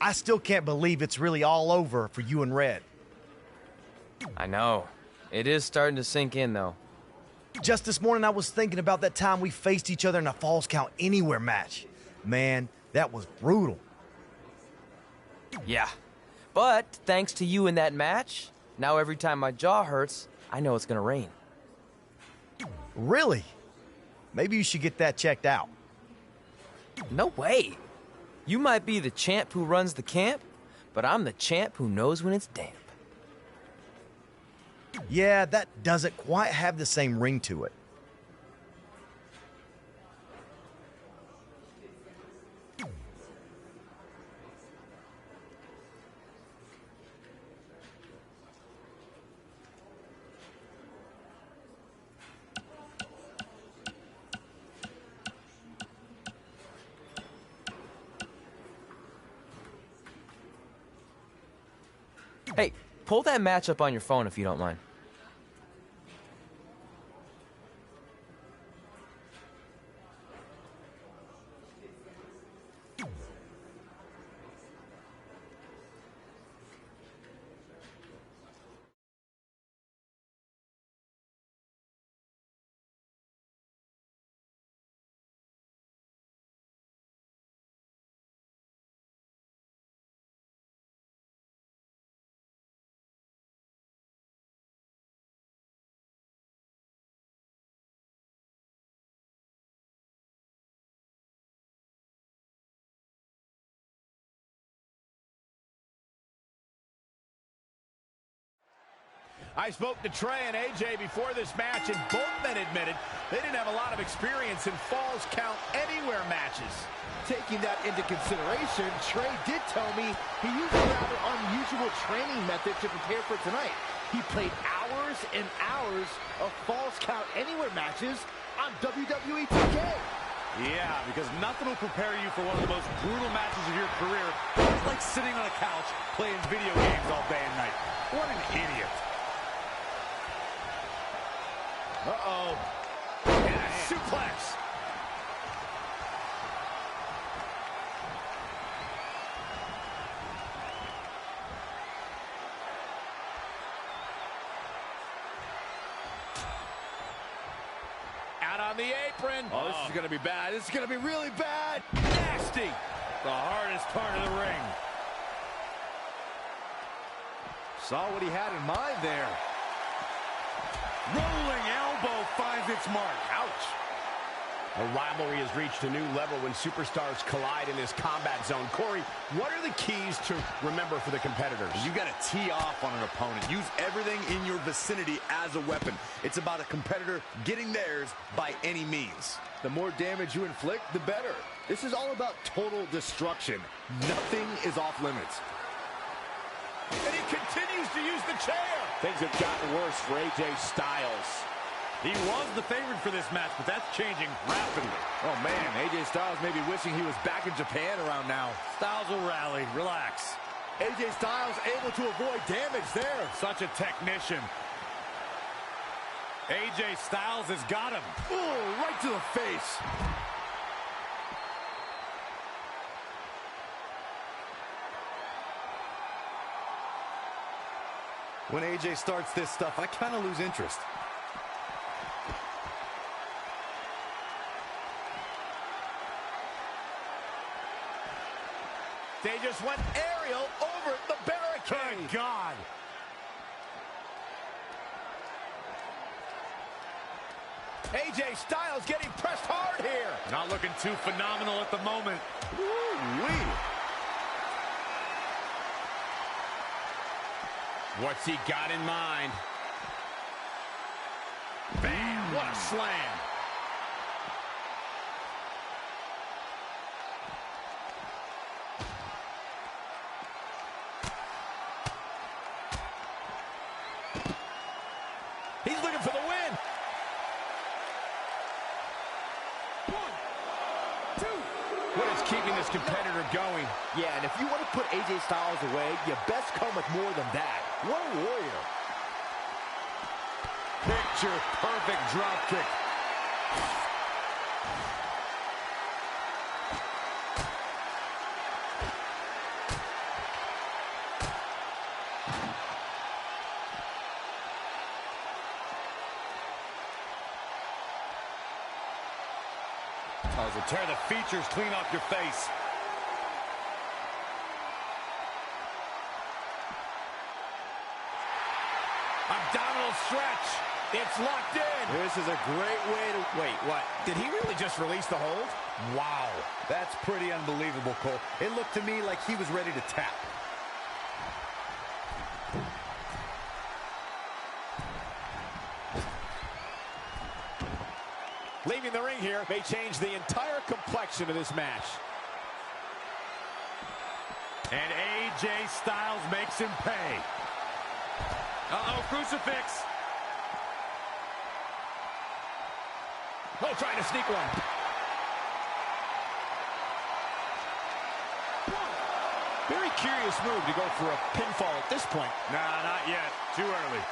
I still can't believe it's really all over for you and Red. I know. It is starting to sink in, though. Just this morning, I was thinking about that time we faced each other in a Falls Count Anywhere match. Man, that was brutal. Yeah. But thanks to you in that match, now every time my jaw hurts, I know it's gonna rain. Really? Maybe you should get that checked out. No way. You might be the champ who runs the camp, but I'm the champ who knows when it's damp. Yeah, that doesn't quite have the same ring to it. Hey, pull that match up on your phone if you don't mind. I spoke to Trey and AJ before this match, and both men admitted they didn't have a lot of experience in Falls Count Anywhere matches. Taking that into consideration, Trey did tell me he used a rather unusual training method to prepare for tonight. He played hours and hours of Falls Count Anywhere matches on WWE 2K. Yeah, because nothing will prepare you for one of the most brutal matches of your career. It's like sitting on a couch playing video games all day and night. What an idiot. Uh-oh. And a suplex. Out on the apron. Oh, this is going to be bad. This is going to be really bad. Nasty. The hardest part of the ring. Saw what he had in mind there. Rolling elbow finds its mark. Ouch. A rivalry has reached a new level when superstars collide in this combat zone. Corey, what are the keys to remember for the competitors? You got to tee off on an opponent. Use everything in your vicinity as a weapon. It's about a competitor getting theirs by any means. The more damage you inflict, the better. This is all about total destruction. Nothing is off limits. And he continues to use the chair. Things have gotten worse for AJ Styles. He was the favorite for this match, but that's changing rapidly. Oh, man, AJ Styles may be wishing he was back in Japan around now. Styles will rally. Relax. AJ Styles able to avoid damage there. Such a technician. AJ Styles has got him. Oh, right to the face. When AJ starts this stuff, I kind of lose interest. They just went aerial over the barricade. Thank God. AJ Styles getting pressed hard here. Not looking too phenomenal at the moment. Woo-wee. What's he got in mind? Bam! What a slam. He's looking for the win. 1, 2. What is keeping this competitor going? Yeah, and if you want to put AJ Styles away, you best come with more than that. What a warrior. Picture perfect drop kick. Oh, so tear the features clean off your face. Abdominal stretch. It's locked in. This is a great way to... Wait, what? Did he really just release the hold? Wow. That's pretty unbelievable, Cole. It looked to me like he was ready to tap. Leaving the ring here may change the entire complexion of this match. And AJ Styles makes him pay. Uh-oh, crucifix. Oh, trying to sneak one. Very curious move to go for a pinfall at this point. Nah, not yet. Too early.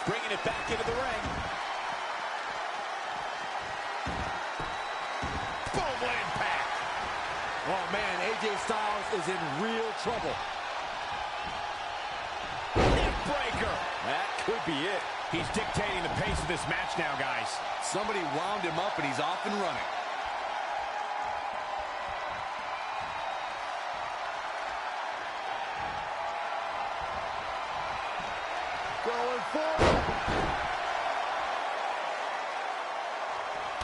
Bringing it back into the ring. Boom, what impact. Oh, man, AJ Styles is in real trouble. Neck breaker. That could be it. He's dictating the pace of this match now, guys. Somebody wound him up and he's off and running. Going forward.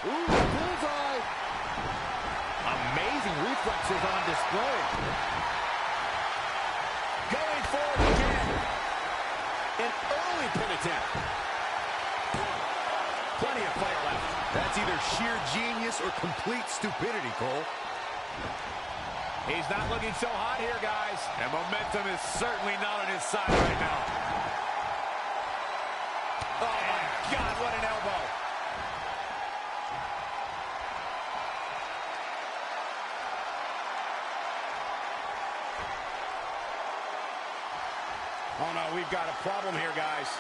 Ooh, bullseye. Amazing reflexes on display. Going forward again. An early pin attempt. Plenty of fire left. That's either sheer genius or complete stupidity, Cole. He's not looking so hot here, guys. And momentum is certainly not on his side right now. Oh, my God, what an elbow. Oh, no, we've got a problem here, guys.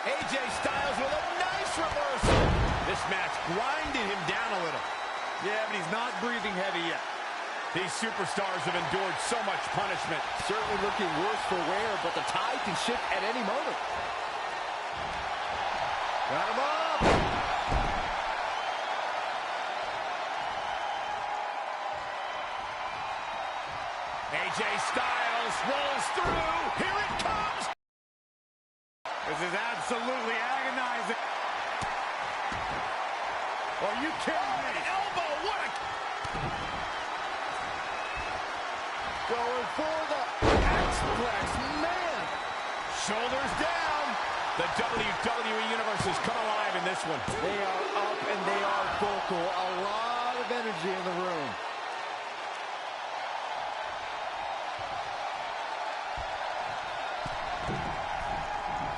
AJ Styles with a nice reversal. This match grinded him down a little. Yeah, but he's not breathing heavy yet. These superstars have endured so much punishment. Certainly looking worse for wear, but the tide can shift at any moment. Got him up. AJ Styles rolls through. Here it comes. This is absolutely agonizing. Are you kidding me? An elbow, what a... Going for the X-Flex, man. Shoulders down. The WWE Universe has come alive in this one. They are up and they are vocal. A lot of energy in the room.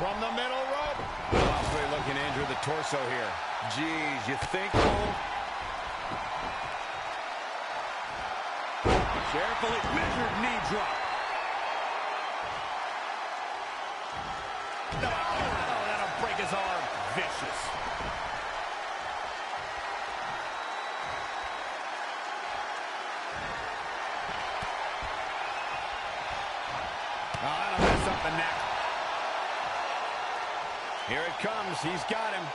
From the middle rope. Possibly looking to injure the torso here. Geez, you think, Cole? Carefully measured knee drop. No, that'll break his arm. Vicious. Oh, that'll mess up the neck. Here it comes. He's got him.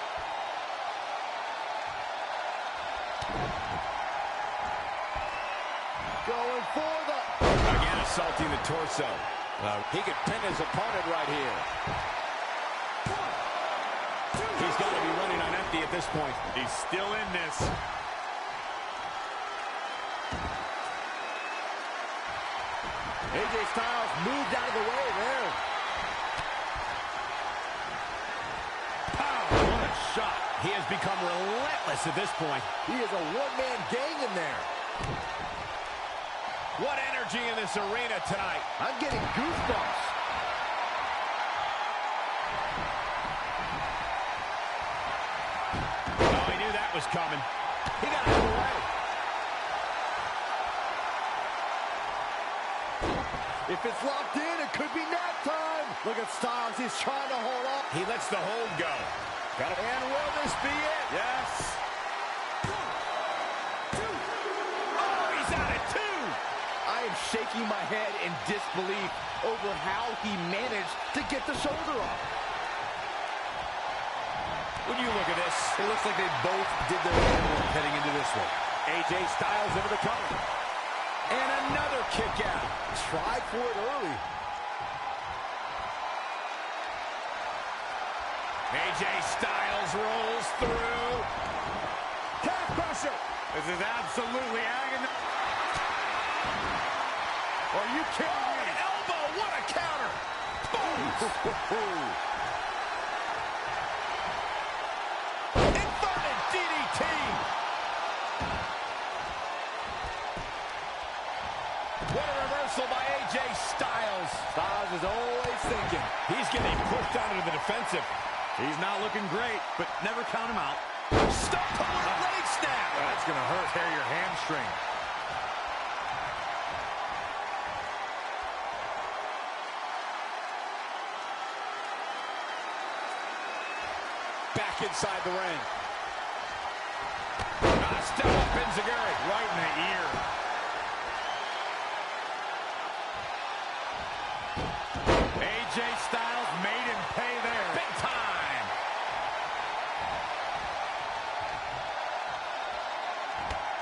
Going for the... Again, assaulting the torso. He could pin his opponent right here. He's got to be running on empty at this point. He's still in this. AJ Styles moved out of the way there. What a shot. He has become relentless at this point. He is a one-man gang in there. What energy in this arena tonight. I'm getting goosebumps. Oh, he knew that was coming. He got out of the way. If it's locked in, it could be nap time. Look at Styles. He's trying to hold up. He lets the hold go. And will this be it? Yes. Oh, he's out at two. I am shaking my head in disbelief over how he managed to get the shoulder off. When you look at this, It looks like they both did their homework heading into this one. AJ Styles into the cover. And another kick out. Tried for it early. AJ Styles rolls through. Calf crusher. This is absolutely agonizing. Are you kidding me? An elbow. What a counter. Boom. Inverted DDT. What a reversal by AJ Styles. Styles is always thinking. He's getting pushed down into the defensive. He's not looking great, but never count him out. Stop pulling a leg snap. That's going to hurt. Tear your hamstring. Back inside the ring. Step up Enziguri. Right in the ear. AJ Styles made him pay there. Big time.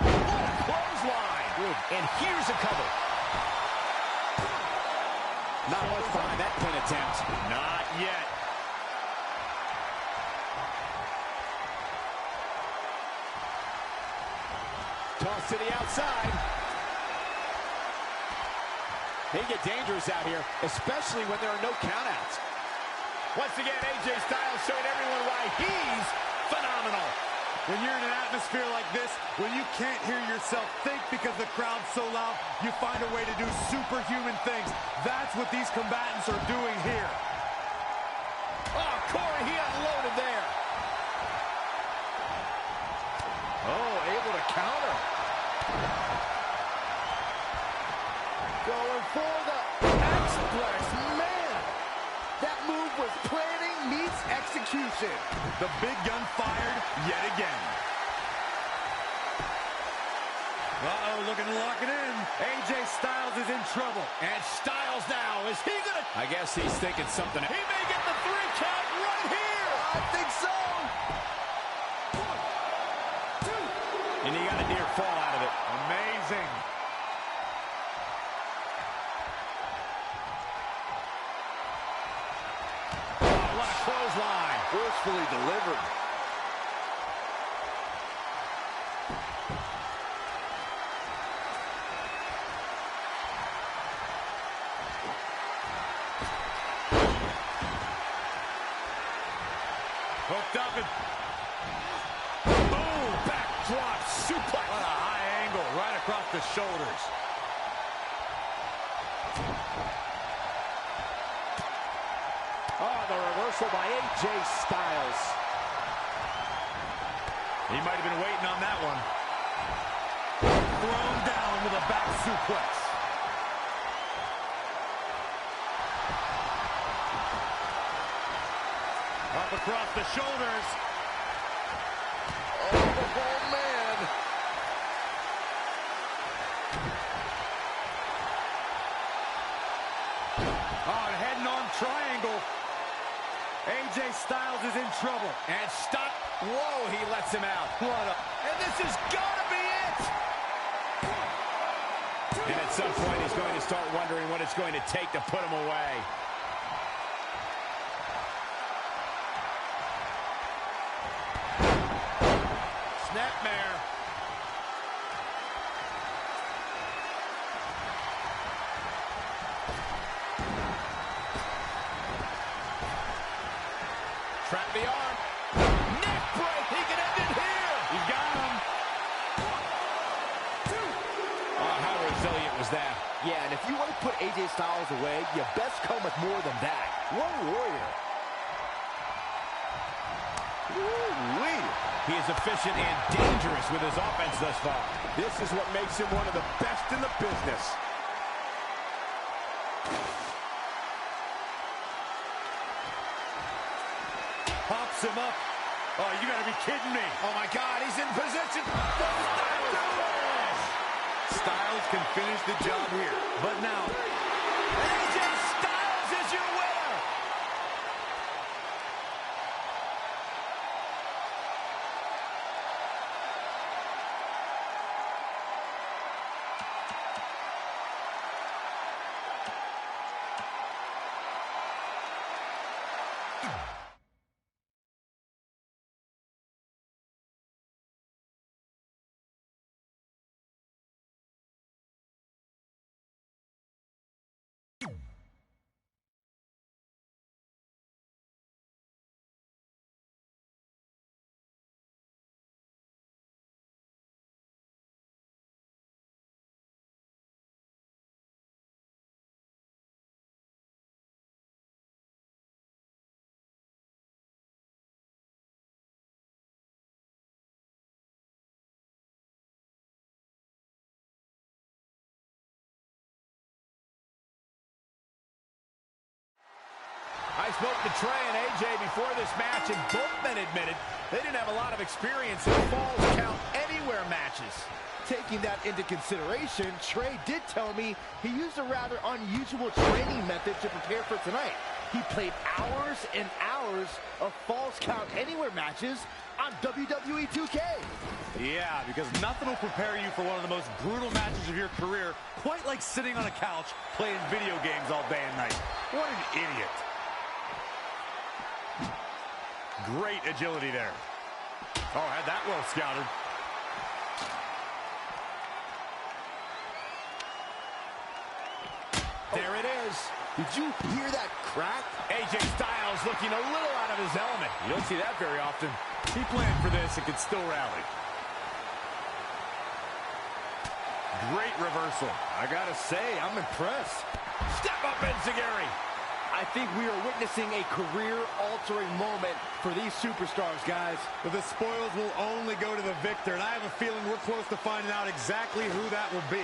What a clothesline. Good. And here's a cover. Not much behind that pin attempt. Not yet. Toss to the outside. They get dangerous out here, especially when there are no countouts. Once again, AJ Styles showing everyone why he's phenomenal. When you're in an atmosphere like this, when you can't hear yourself think because the crowd's so loud, you find a way to do superhuman things. That's what these combatants are doing here. Oh, Corey, he unloaded there. Oh, able to counter. Going for the X-Plex. Man, that move was planning meets execution. The big gun fired yet again. Uh-oh, looking to lock it in. AJ Styles is in trouble. And Styles now, is he gonna... I guess he's thinking something. He may get the 3 count right here. I think so. 1, 2. And he got a near fall out of it. Amazing. Oh, what a clothesline. Forcefully delivered. Hooked up and Boom, backdrop suplex. what a high angle right across the shoulders. Oh, the reversal by AJ Styles. He might have been waiting on that one. Thrown down with a back suplex. Up across the shoulders. Oh, man. Oh, head and arm triangle. AJ Styles is in trouble. And stop. Whoa, he lets him out. What a... And this is gonna be it. And at some point, he's going to start wondering what it's going to take to put him away. Snapmare. Trap the arm. Neck break. He can end it here. He's got him. 1, 2. Oh, how resilient was that? Yeah, and if you want to put AJ Styles away, you best come with more than that. What a warrior. Woo-wee. He is efficient and dangerous with his offense thus far. This is what makes him one of the best in the business. Pops him up. Oh, you gotta be kidding me. Oh, my God, he's in position. Styles can finish the job here. But now, AJ Styles is your winner. I spoke to Trey and AJ before this match, and both men admitted they didn't have a lot of experience in Falls Count Anywhere matches. Taking that into consideration, Trey did tell me he used a rather unusual training method to prepare for tonight. He played hours and hours of Falls Count Anywhere matches on WWE 2K. Yeah, because nothing will prepare you for one of the most brutal matches of your career, quite like sitting on a couch playing video games all day and night. What an idiot. Great agility there. Oh, had that well scouted. There it is. Did you hear that crack? AJ Styles looking a little out of his element. You don't see that very often. He planned for this and could still rally. Great reversal. I gotta say, I'm impressed. Step up, Enziguri. I think we are witnessing a career-altering moment for these superstars, guys. But the spoils will only go to the victor, and I have a feeling we're close to finding out exactly who that will be.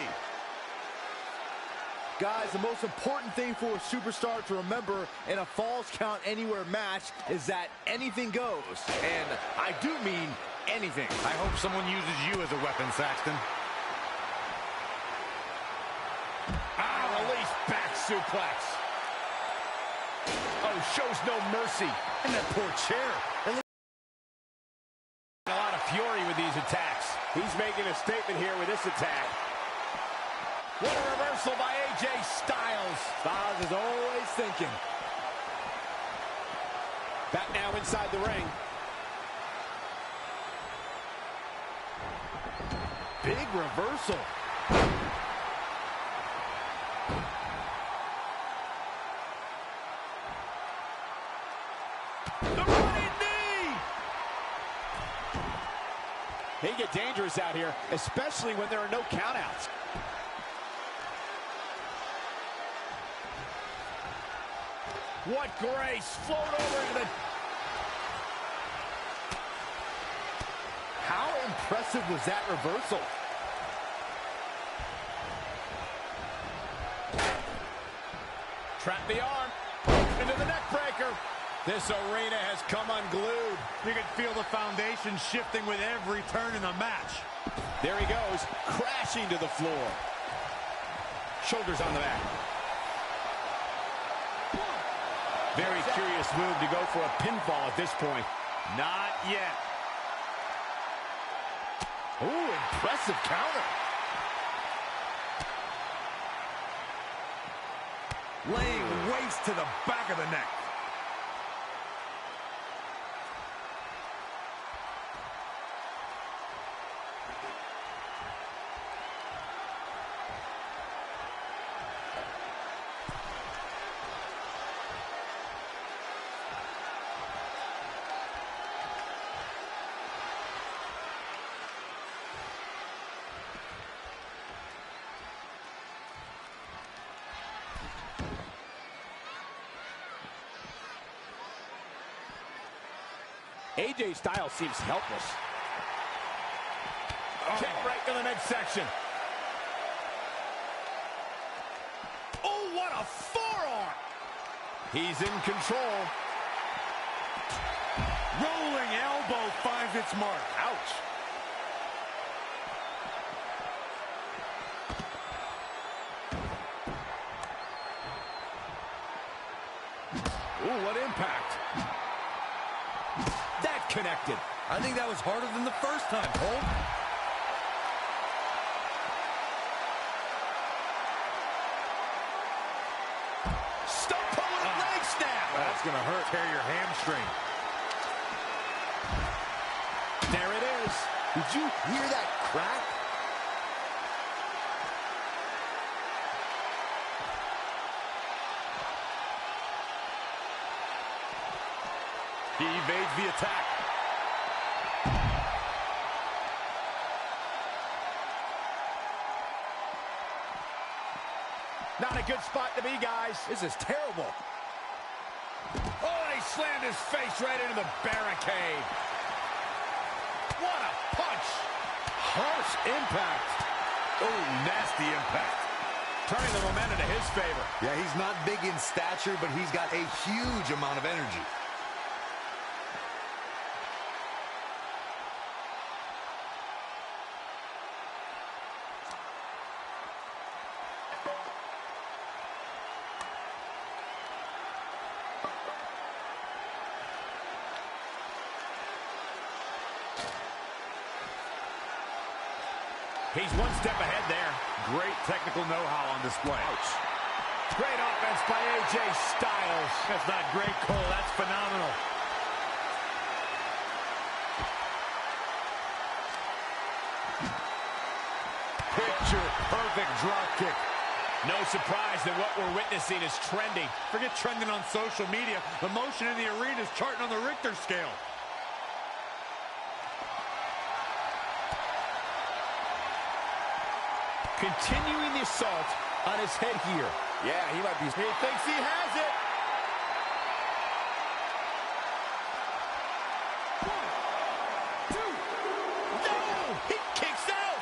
Guys, the most important thing for a superstar to remember in a Falls Count Anywhere match is that anything goes. And I do mean anything. I hope someone uses you as a weapon, Saxton. Release back suplex. Oh, shows no mercy. And that poor chair. A lot of fury with these attacks. He's making a statement here with this attack. What a reversal by AJ Styles. Styles is always thinking. Back now inside the ring. Big reversal. The running knee! They get dangerous out here, especially when there are no countouts. What grace! Float over into the... How impressive was that reversal? Trap the arm. Into the neck breaker. This arena has come unglued. You can feel the foundation shifting with every turn in the match. There he goes, crashing to the floor. Shoulders on the back. Very curious move to go for a pinfall at this point. Not yet. Ooh, impressive counter. Laying waste to the back of the neck. AJ Styles seems helpless. Kick right to the midsection. Oh, what a forearm! He's in control. Rolling elbow finds its mark. Ouch. Ooh, what impact. That connected. I think that was harder than the first time, Cole. Stump puller leg snap. That's that's going to hurt. Tear your hamstring. There it is. Did you hear that crack? He evades the attack. Not a good spot to be, guys. This is terrible. Oh, and he slammed his face right into the barricade. What a punch. Harsh impact. Oh, nasty impact. Turning the momentum to his favor. Yeah, he's not big in stature, but he's got a huge amount of energy. He's one step ahead there. Great technical know-how on display. Ouch. Great offense by AJ Styles. That's not great, Cole. That's phenomenal. Picture perfect drop kick. No surprise that what we're witnessing is trending. Forget trending on social media. The motion in the arena is charting on the Richter scale. Continuing the assault on his head here. Yeah, he might be. He thinks he has it. He kicks out.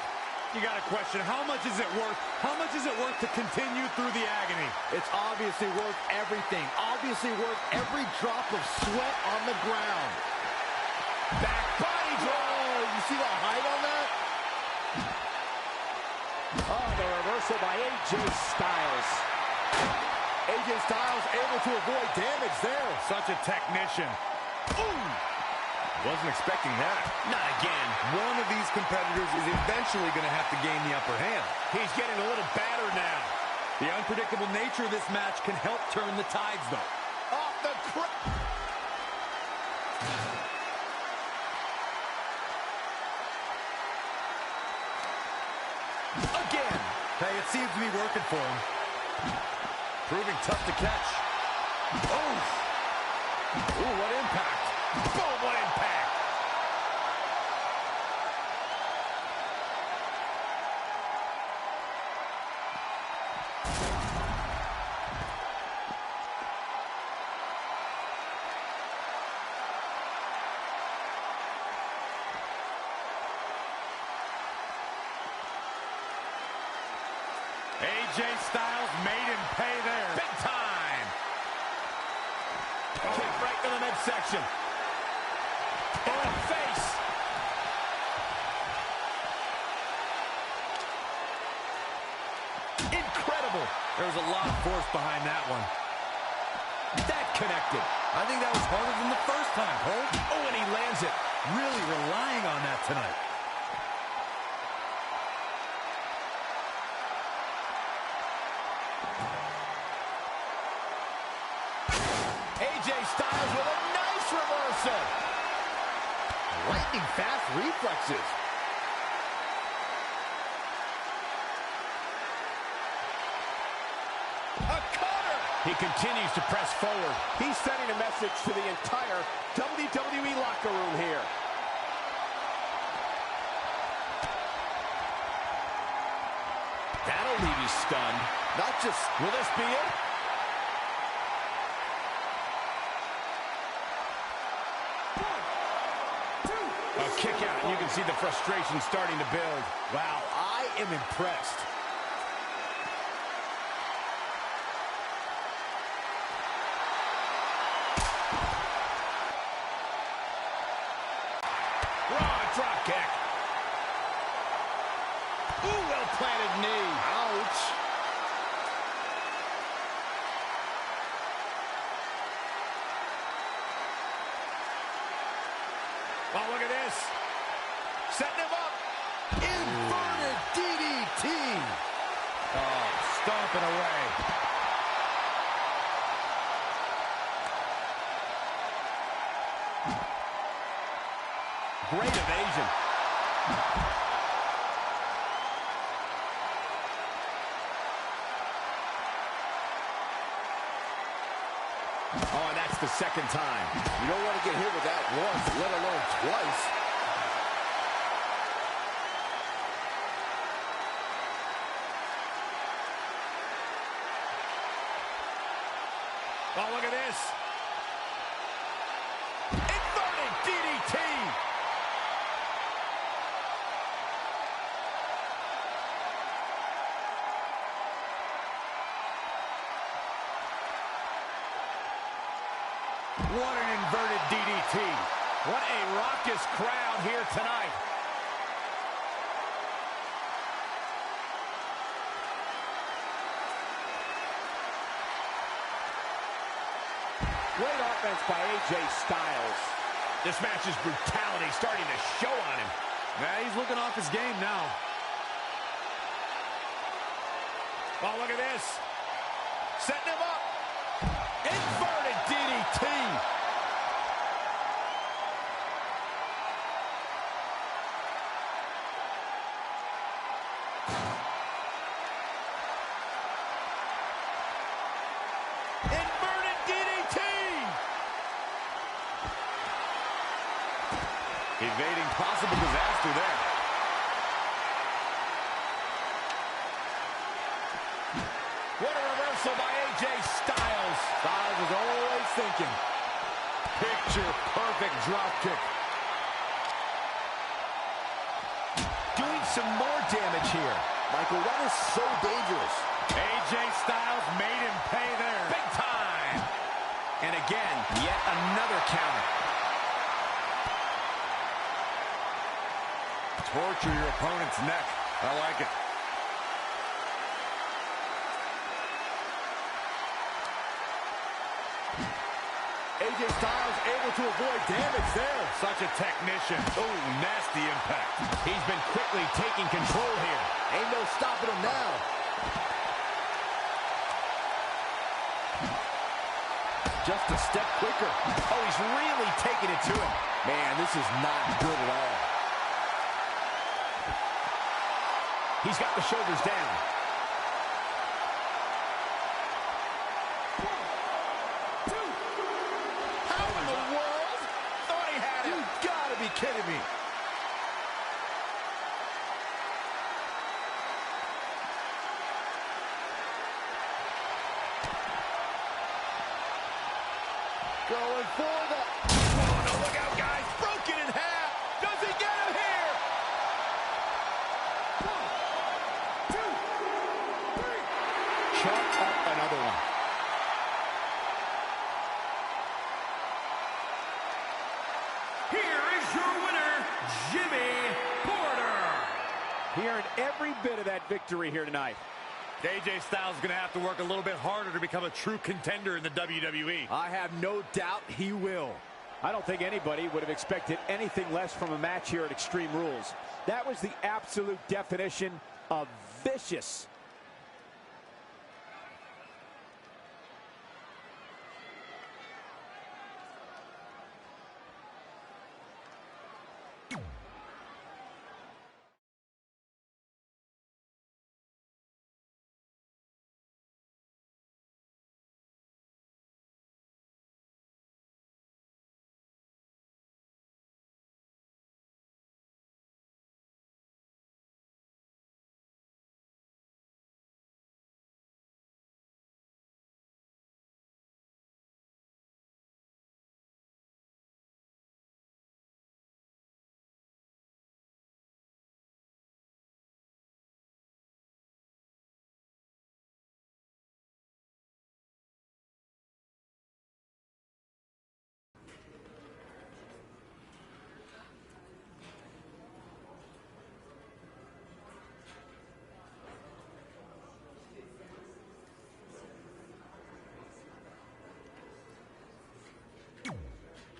You got to question, how much is it worth? How much is it worth to continue through the agony? It's obviously worth everything. Obviously worth every drop of sweat on the ground. Back body drop. Oh, you see the height on that? Oh, the reversal by AJ Styles. AJ Styles able to avoid damage there. Such a technician. Ooh! Wasn't expecting that. Not again. One of these competitors is eventually going to have to gain the upper hand. He's getting a little battered now. The unpredictable nature of this match can help turn the tides, though. Off the again. Hey, it seems to be working for him. Proving tough to catch. Oh! Ooh, what impact. Boom, what impact. AJ Styles made him pay there. Big time. Kick right to the midsection. Oh, face. Incredible. There was a lot of force behind that one. That connected. I think that was harder than the first time, Cole. Oh, and he lands it. Really relying on that tonight. AJ Styles with a nice reversal. Lightning fast reflexes. A cutter. He continues to press forward. He's sending a message to the entire WWE locker room here. That'll leave you stunned. Not just... Will this be it? A kick out, and you can see the frustration starting to build. Wow, I am impressed. Raw drop kick. Ooh, well-planted knee. Ouch. Oh, look at this. Setting him up. Inverted DDT. Oh, stomping away. great evasion. Oh, and that's the second time. You don't want to get hit with that once, let alone twice. Oh, look at this. Inverted DDT. What an inverted DDT. What a raucous crowd here tonight. Great offense by AJ Styles. This match's brutality starting to show on him. Yeah, he's looking off his game now. Oh, look at this. Setting him up. Inverted DDT. Inverted DDT. Evading possible disaster there. What a reversal by AJ Styles. Styles is always thinking. Picture perfect drop kick. Doing some more damage here. Michael, that is so dangerous. AJ Styles made him pay there. Big time. And again, yet another counter. Torture your opponent's neck. I like it. AJ Styles able to avoid damage there. Such a technician. Oh, nasty impact. He's been quickly taking control here. Ain't no stopping him now. Just a step quicker. Oh, he's really taking it to him. Man, this is not good at all. He's got the shoulders down. How in the world? Thought he had him. You gotta be kidding me. Going for the... Oh, no, look out, guys. Broken in half. Does he get him here? 1, 2, 3. Chalk up another one. Here is your winner, Jimmy Porter. Hearing every bit of that victory here tonight. AJ Styles is going to have to work a little bit harder to become a true contender in the WWE. I have no doubt he will. I don't think anybody would have expected anything less from a match here at Extreme Rules. That was the absolute definition of vicious.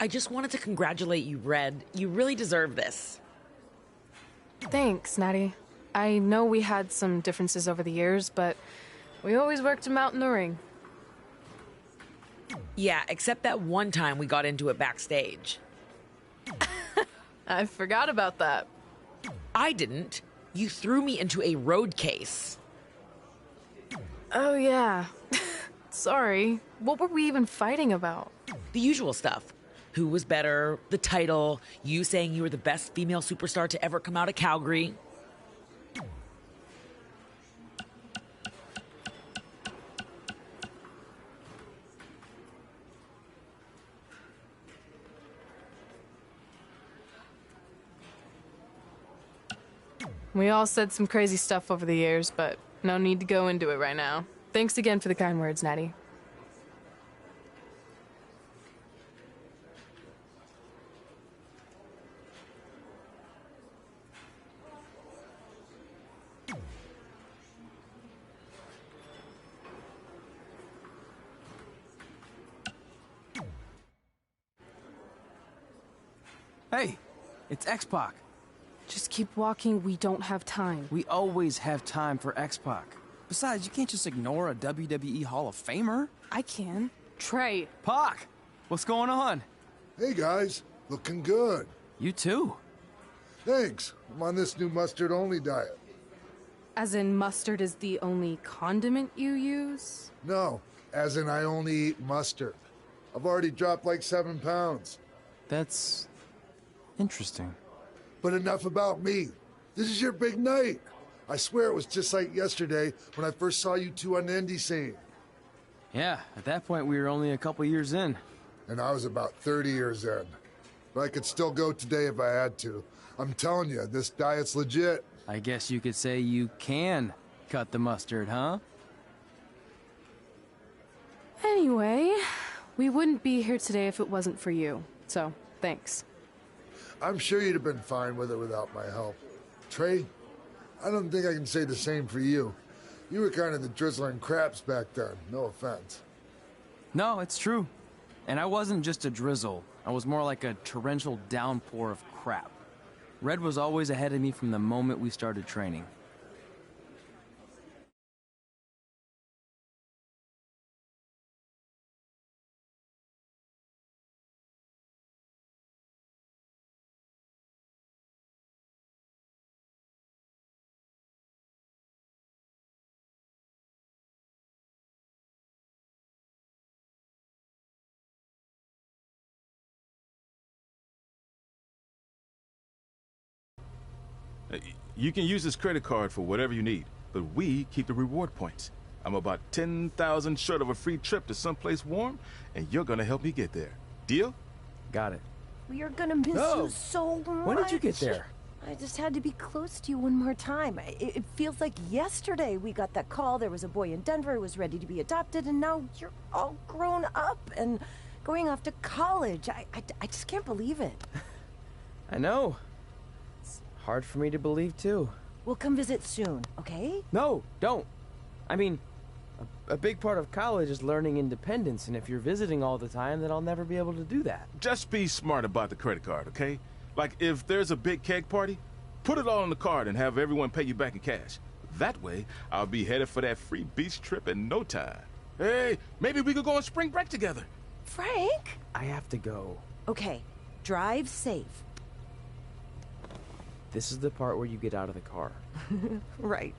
I just wanted to congratulate you, Red. You really deserve this. Thanks, Natty. I know we had some differences over the years, but we always worked them out in the ring. Yeah, except that one time we got into it backstage. I forgot about that. I didn't. You threw me into a road case. Oh, yeah. Sorry. What were we even fighting about? The usual stuff. Who was better, the title, you saying you were the best female superstar to ever come out of Calgary. We all said some crazy stuff over the years, but no need to go into it right now. Thanks again for the kind words, Natty. Hey, it's X-Pac. Just keep walking, we don't have time. We always have time for X-Pac. Besides, you can't just ignore a WWE Hall of Famer. I can. Trey. Pac, what's going on? Hey guys, looking good. You too. Thanks, I'm on this new mustard-only diet. As in mustard is the only condiment you use? No, as in I only eat mustard. I've already dropped like 7 pounds. That's interesting. But enough about me. This is your big night. I swear it was just like yesterday when I first saw you two on the indie scene. Yeah, at that point we were only a couple years in. And I was about 30 years in. But I could still go today if I had to. I'm telling you, this diet's legit. I guess you could say you can cut the mustard, huh? Anyway, we wouldn't be here today if it wasn't for you. So, thanks. I'm sure you'd have been fine with it without my help. Trey, I don't think I can say the same for you. You were kind of the drizzling craps back then, no offense. No, it's true. And I wasn't just a drizzle. I was more like a torrential downpour of crap. Red was always ahead of me from the moment we started training. You can use this credit card for whatever you need, but we keep the reward points. I'm about 10,000 short of a free trip to someplace warm, and you're gonna help me get there. Deal? Got it. We are gonna miss you so much. When did you get there? I just had to be close to you one more time. It feels like yesterday we got that call. There was a boy in Denver who was ready to be adopted, and now you're all grown up and going off to college. I just can't believe it. I know. Hard for me to believe, too. We'll come visit soon, okay? No, don't. I mean, a big part of college is learning independence, and if you're visiting all the time, then I'll never be able to do that. Just be smart about the credit card, okay? Like, if there's a big keg party, put it all on the card and have everyone pay you back in cash. That way, I'll be headed for that free beach trip in no time. Hey, maybe we could go on spring break together. Frank? I have to go. Okay, drive safe. This is the part where you get out of the car. Right.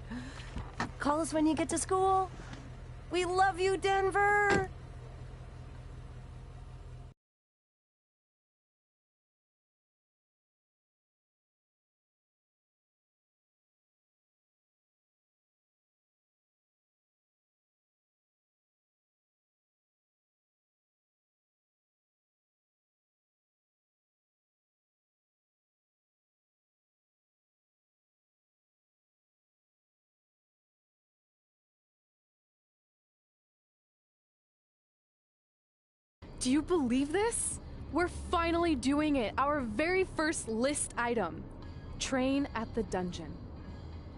Call us when you get to school. We love you, Denver! Do you believe this? We're finally doing it. Our very first list item. Train at the dungeon.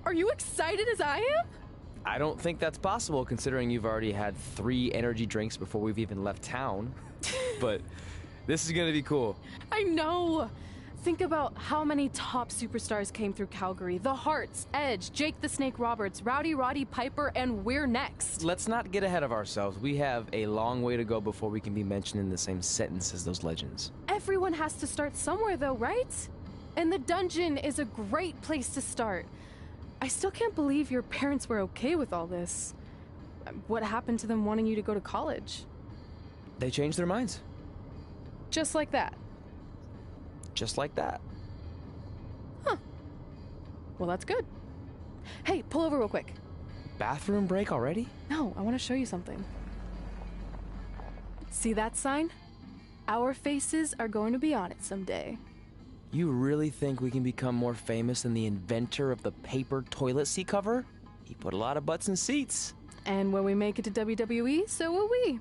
Are you excited as I am? I don't think that's possible, considering you've already had 3 energy drinks before we've even left town. But this is gonna be cool. I know. Think about how many top superstars came through Calgary. The Hearts, Edge, Jake the Snake Roberts, Rowdy Roddy Piper, and we're next. Let's not get ahead of ourselves. We have a long way to go before we can be mentioned in the same sentence as those legends. Everyone has to start somewhere though, right? And the dungeon is a great place to start. I still can't believe your parents were okay with all this. What happened to them wanting you to go to college? They changed their minds. Just like that. Just like that. Huh. Well, that's good. Hey, pull over real quick. Bathroom break already? No, I want to show you something. See that sign? Our faces are going to be on it someday. You really think we can become more famous than the inventor of the paper toilet seat cover? He put a lot of butts in seats. And when we make it to WWE, so will we.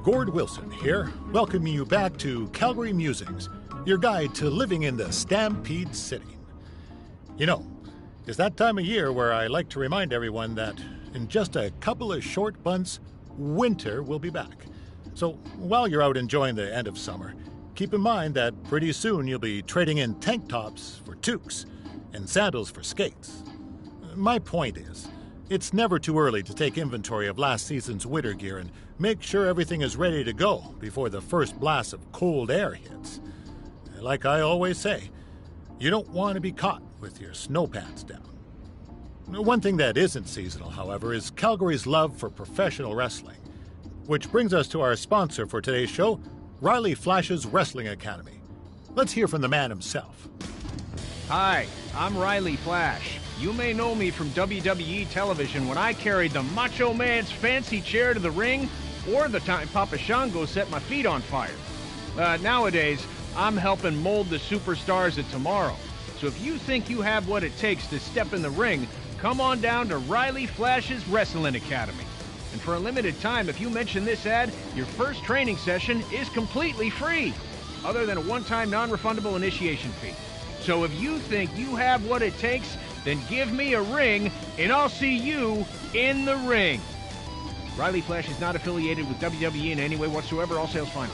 Gord Wilson here, welcoming you back to Calgary Musings, your guide to living in the Stampede City. You know, it's that time of year where I like to remind everyone that in just a couple of short months, winter will be back. So while you're out enjoying the end of summer, keep in mind that pretty soon you'll be trading in tank tops for toques and sandals for skates. My point is, it's never too early to take inventory of last season's winter gear and make sure everything is ready to go before the first blast of cold air hits. Like I always say, you don't want to be caught with your snow pants down. One thing that isn't seasonal, however, is Calgary's love for professional wrestling. Which brings us to our sponsor for today's show, Riley Flash's Wrestling Academy. Let's hear from the man himself. Hi, I'm Riley Flash. You may know me from WWE television when I carried the Macho Man's fancy chair to the ring, or the time Papa Shango set my feet on fire. Nowadays, I'm helping mold the superstars of tomorrow. So if you think you have what it takes to step in the ring, come on down to Riley Flash's Wrestling Academy. And for a limited time, if you mention this ad, your first training session is completely free, other than a one-time non-refundable initiation fee. So if you think you have what it takes, then give me a ring, and I'll see you in the ring. Riley Flash is not affiliated with WWE in any way whatsoever. All sales final.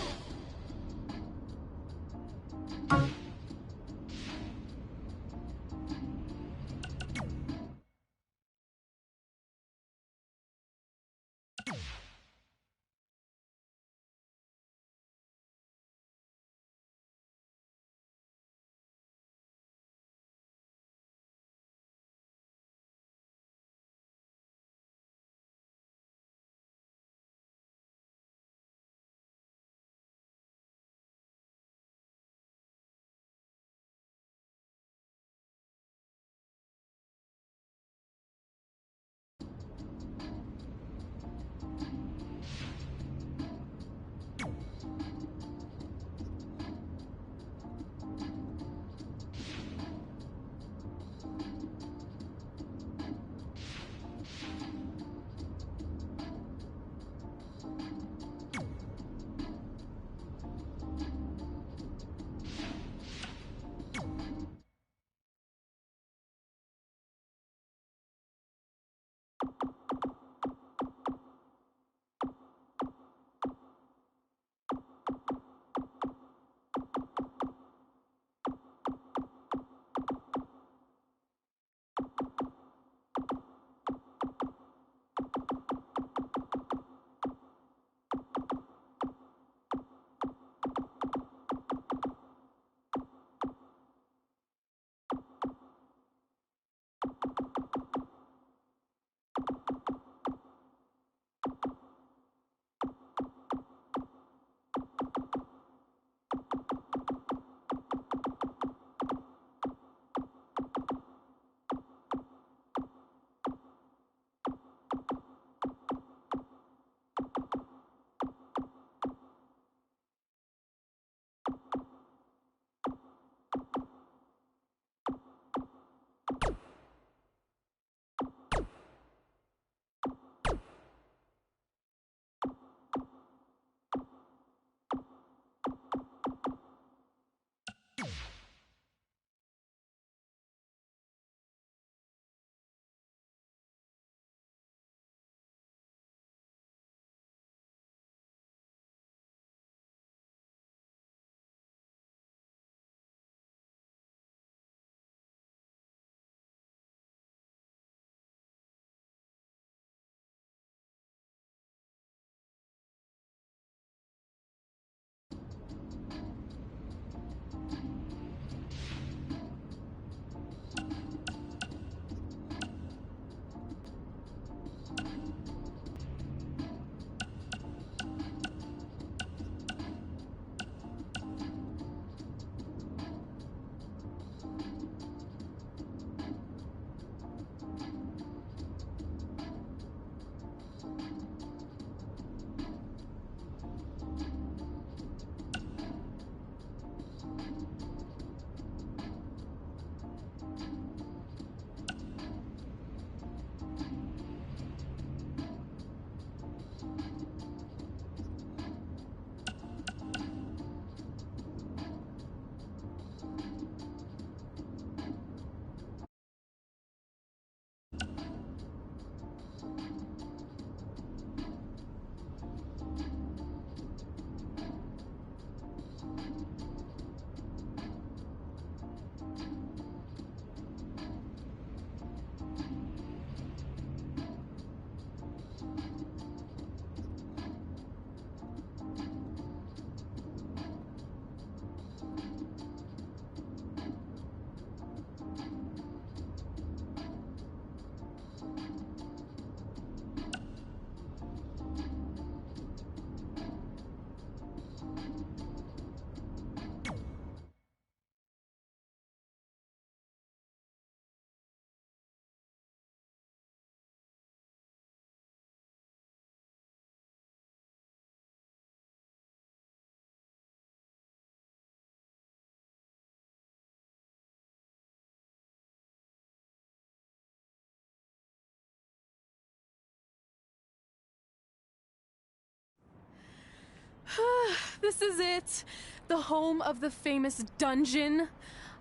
This is it. The home of the famous dungeon.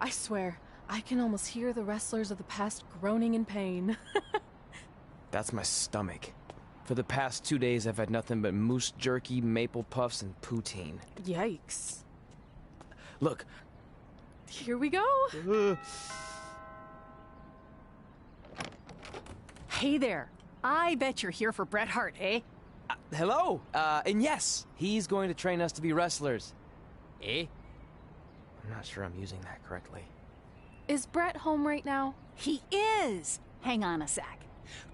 I swear, I can almost hear the wrestlers of the past groaning in pain. That's my stomach. For the past 2 days, I've had nothing but moose jerky, maple puffs, and poutine. Yikes. Look. Here we go. Hey there. I bet you're here for Bret Hart, eh? Hello. And yes, he's going to train us to be wrestlers. Eh? I'm not sure I'm using that correctly. Is Bret home right now? He is. Hang on a sec.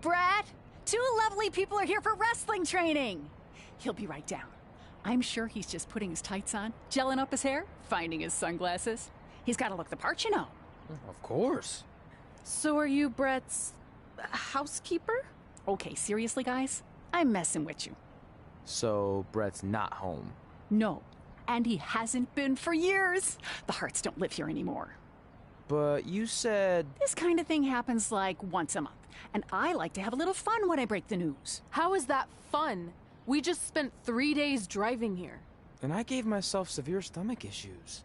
Bret, 2 lovely people are here for wrestling training. He'll be right down. I'm sure he's just putting his tights on, gelling up his hair, finding his sunglasses. He's got to look the part, you know. Of course. So are you Bret's housekeeper? Okay, seriously, guys? I'm messing with you. So Bret's not home? No, and he hasn't been for years. The Harts don't live here anymore. But you said... This kind of thing happens like once a month, and I like to have a little fun when I break the news. How is that fun? We just spent 3 days driving here. And I gave myself severe stomach issues.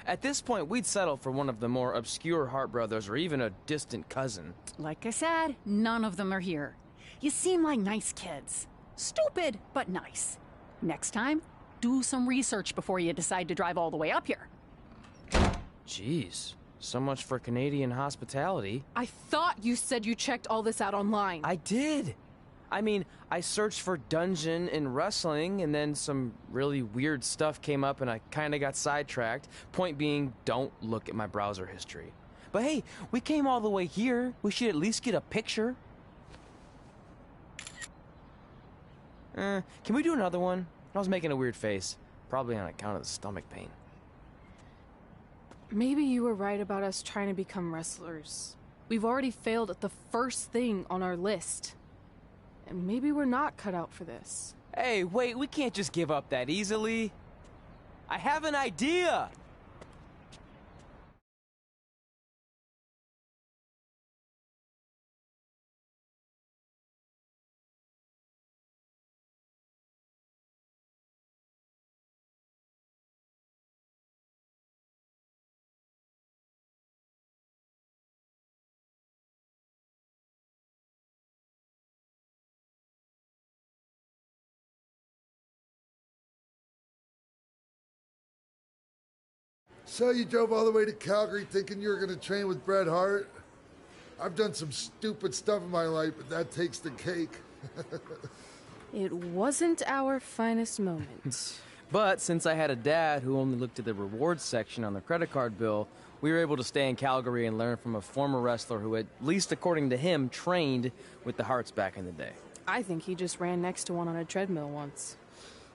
At this point, we'd settle for one of the more obscure Hart brothers or even a distant cousin. Like I said, none of them are here. You seem like nice kids. Stupid, but nice. Next time, do some research before you decide to drive all the way up here. Jeez, so much for Canadian hospitality. I thought you said you checked all this out online. I did. I mean, I searched for dungeon in wrestling, and then some really weird stuff came up, and I kind of got sidetracked. Point being, don't look at my browser history. But hey, we came all the way here. We should at least get a picture. Can we do another one? I was making a weird face. Probably on account of the stomach pain. Maybe you were right about us trying to become wrestlers. We've already failed at the first thing on our list. And maybe we're not cut out for this. Hey, wait, we can't just give up that easily. I have an idea! So you drove all the way to Calgary thinking you were going to train with Bret Hart? I've done some stupid stuff in my life, but that takes the cake. It wasn't our finest moment. But since I had a dad who only looked at the rewards section on the credit card bill, we were able to stay in Calgary and learn from a former wrestler who, at least according to him, trained with the Harts back in the day. I think he just ran next to one on a treadmill once.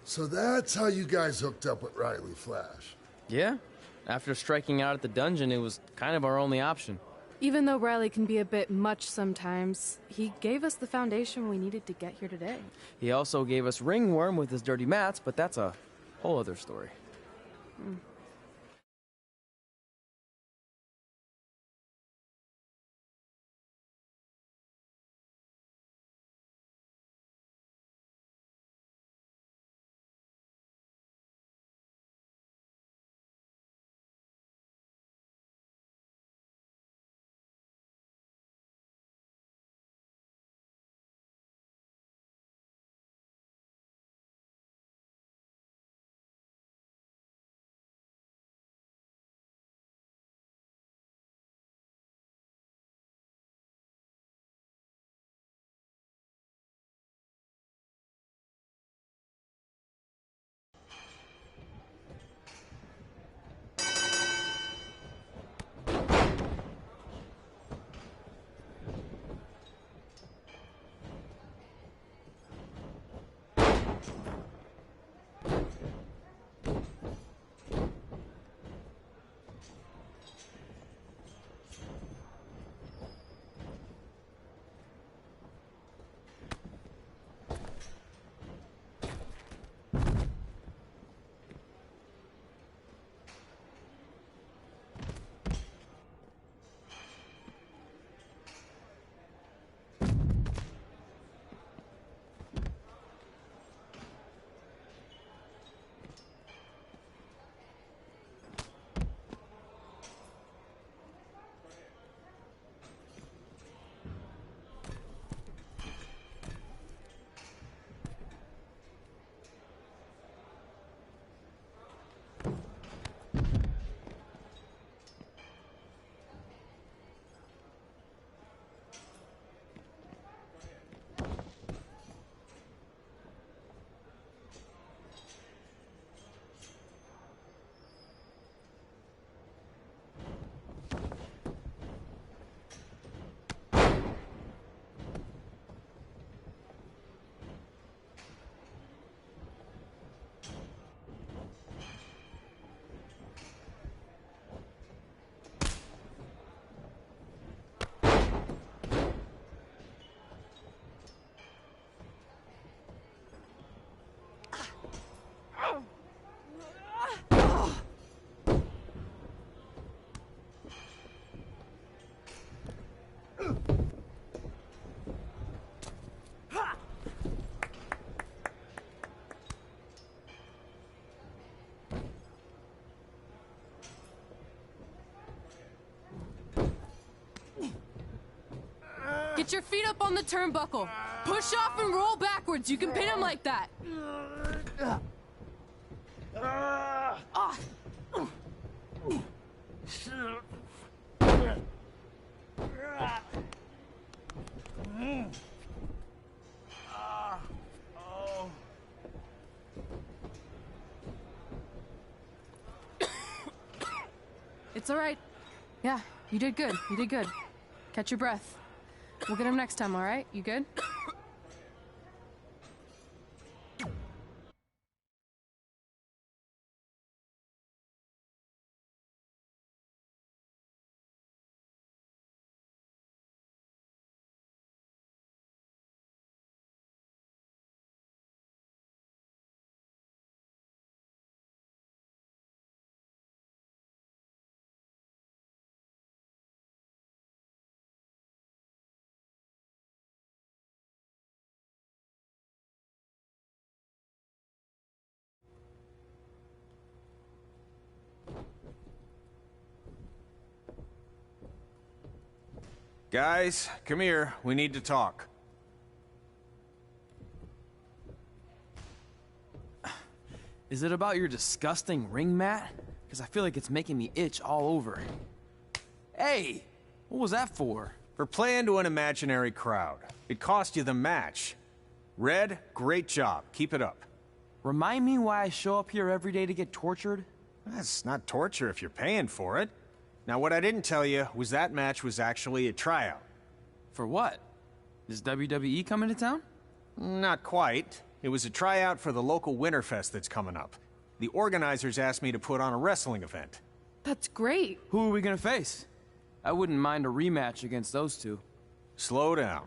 So that's how you guys hooked up with Riley Flash. Yeah. After striking out at the dungeon, it was kind of our only option. Even though Riley can be a bit much sometimes, he gave us the foundation we needed to get here today. He also gave us Ringworm with his dirty mats, but that's a whole other story. Get your feet up on the turnbuckle. Push off and roll backwards. You can pin him like that. Ah. It's all right. Yeah, you did good. You did good. Catch your breath. We'll get him next time, all right? You good? Guys, come here. We need to talk. Is it about your disgusting ring mat? Because I feel like it's making me itch all over. Hey! What was that for? For playing to an imaginary crowd. It cost you the match. Red, great job. Keep it up. Remind me why I show up here every day to get tortured? That's not torture if you're paying for it. Now, what I didn't tell you was that match was actually a tryout. For what? Is WWE coming to town? Not quite. It was a tryout for the local Winterfest that's coming up. The organizers asked me to put on a wrestling event. That's great. Who are we gonna face? I wouldn't mind a rematch against those two. Slow down.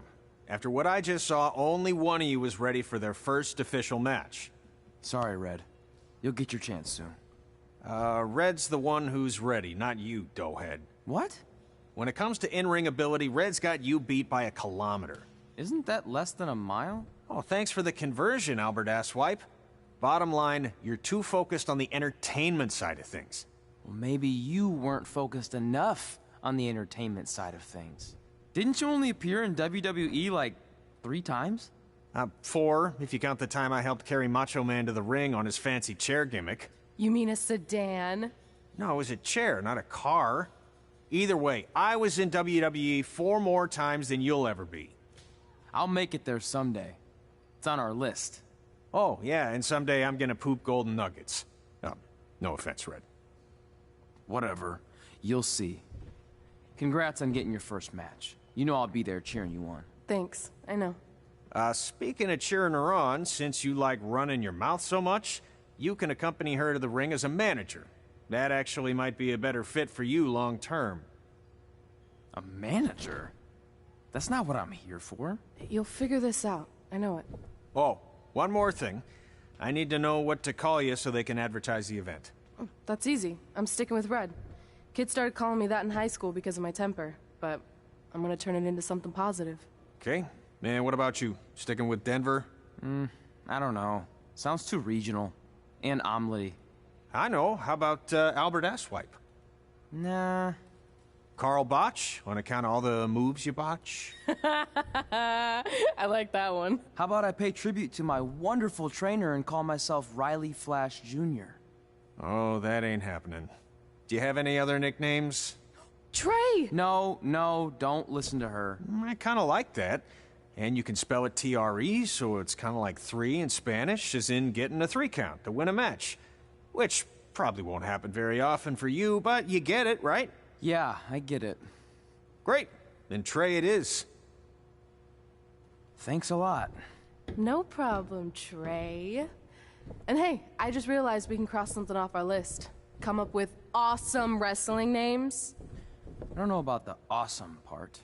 After what I just saw, only one of you was ready for their first official match. Sorry, Red. You'll get your chance soon. Red's the one who's ready, not you, doughhead. What? When it comes to in-ring ability, Red's got you beat by a kilometer. Isn't that less than a mile? Oh, thanks for the conversion, Albert Asswipe. Bottom line, you're too focused on the entertainment side of things. Well, maybe you weren't focused enough on the entertainment side of things. Didn't you only appear in WWE like 3 times? 4, if you count the time I helped carry Macho Man to the ring on his fancy chair gimmick. You mean a sedan? No, it was a chair, not a car. Either way, I was in WWE 4 more times than you'll ever be. I'll make it there someday. It's on our list. Oh, yeah, and someday I'm gonna poop golden nuggets. No offense, Red. Whatever. You'll see. Congrats on getting your first match. You know I'll be there cheering you on. Thanks. I know. Speaking of cheering her on, since you like running your mouth so much, you can accompany her to the ring as a manager. That actually might be a better fit for you long term. A manager? That's not what I'm here for. You'll figure this out. I know it. Oh, one more thing. I need to know what to call you so they can advertise the event. Oh, that's easy. I'm sticking with Red. Kids started calling me that in high school because of my temper, but I'm gonna turn it into something positive. Okay. And what about you? Sticking with Denver? I don't know. Sounds too regional. And omelette-y. I know. How about Albert Asswipe? Nah. Carl Botch, on account of all the moves you botch? I like that one. How about I pay tribute to my wonderful trainer and call myself Riley Flash Jr.? Oh, that ain't happening. Do you have any other nicknames? Trey! No, don't listen to her. I kind of like that. And you can spell it T-R-E, so it's kind of like 3 in Spanish, as in getting a 3 count to win a match. Which probably won't happen very often for you, but you get it, right? Yeah, I get it. Great. Then Trey it is. Thanks a lot. No problem, Trey. And hey, I just realized we can cross something off our list. Come up with awesome wrestling names. I don't know about the awesome part.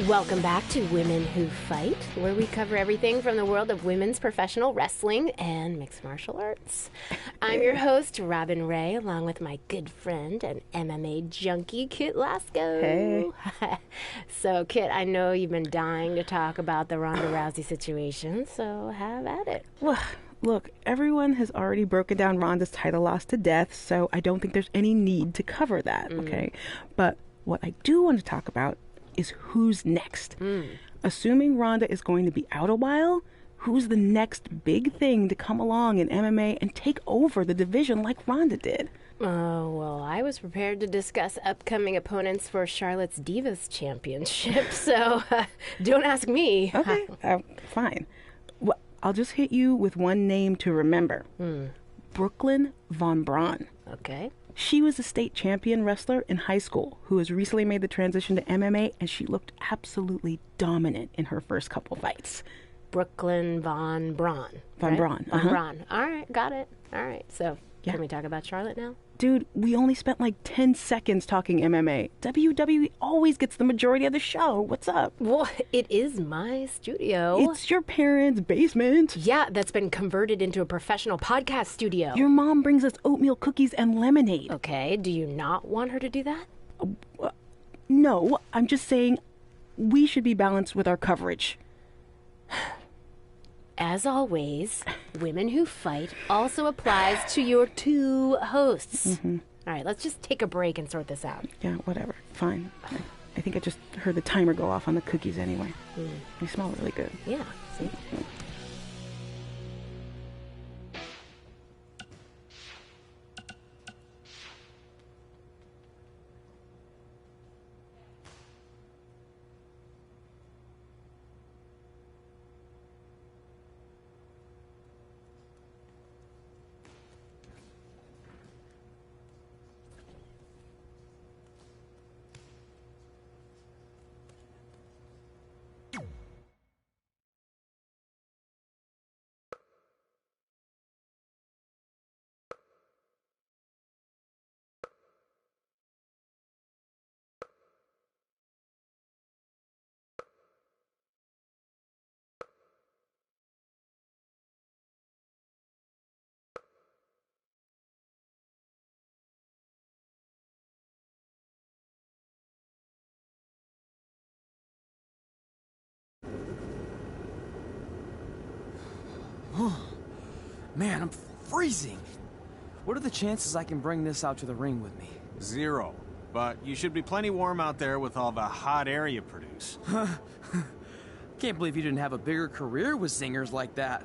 Welcome back to Women Who Fight, where we cover everything from the world of women's professional wrestling and mixed martial arts. I'm your host, Robin Ray, along with my good friend and MMA junkie, Kit Lasco. Hey. So, Kit, I know you've been dying to talk about the Ronda Rousey situation, so have at it. Well, look, everyone has already broken down Ronda's title loss to death, so I don't think there's any need to cover that, okay? But what I do want to talk about is who's next. Assuming Ronda is going to be out a while, who's the next big thing to come along in MMA and take over the division like Ronda did? Oh, well, I was prepared to discuss upcoming opponents for Charlotte's Divas Championship, so don't ask me. Okay, fine. Well, I'll just hit you with one name to remember. Brooklyn Von Braun. Okay. She was a state champion wrestler in high school who has recently made the transition to MMA, and she looked absolutely dominant in her first couple fights. Brooklyn Von Braun. Von Braun. Von Braun. All right, got it. All right, so can we talk about Charlotte now? Dude, we only spent like 10 seconds talking MMA. WWE always gets the majority of the show. What's up? Well, it is my studio. It's your parents' basement. Yeah, that's been converted into a professional podcast studio. Your mom brings us oatmeal cookies and lemonade. Okay, do you not want her to do that? No, I'm just saying we should be balanced with our coverage. As always, Women Who Fight also applies to your two hosts. All right, let's just take a break and sort this out. Yeah, whatever. Fine. I think I just heard the timer go off on the cookies anyway. They smell really good. Yeah, see? Man, I'm freezing. What are the chances I can bring this out to the ring with me? 0. But you should be plenty warm out there with all the hot air you produce. Can't believe you didn't have a bigger career with zingers like that.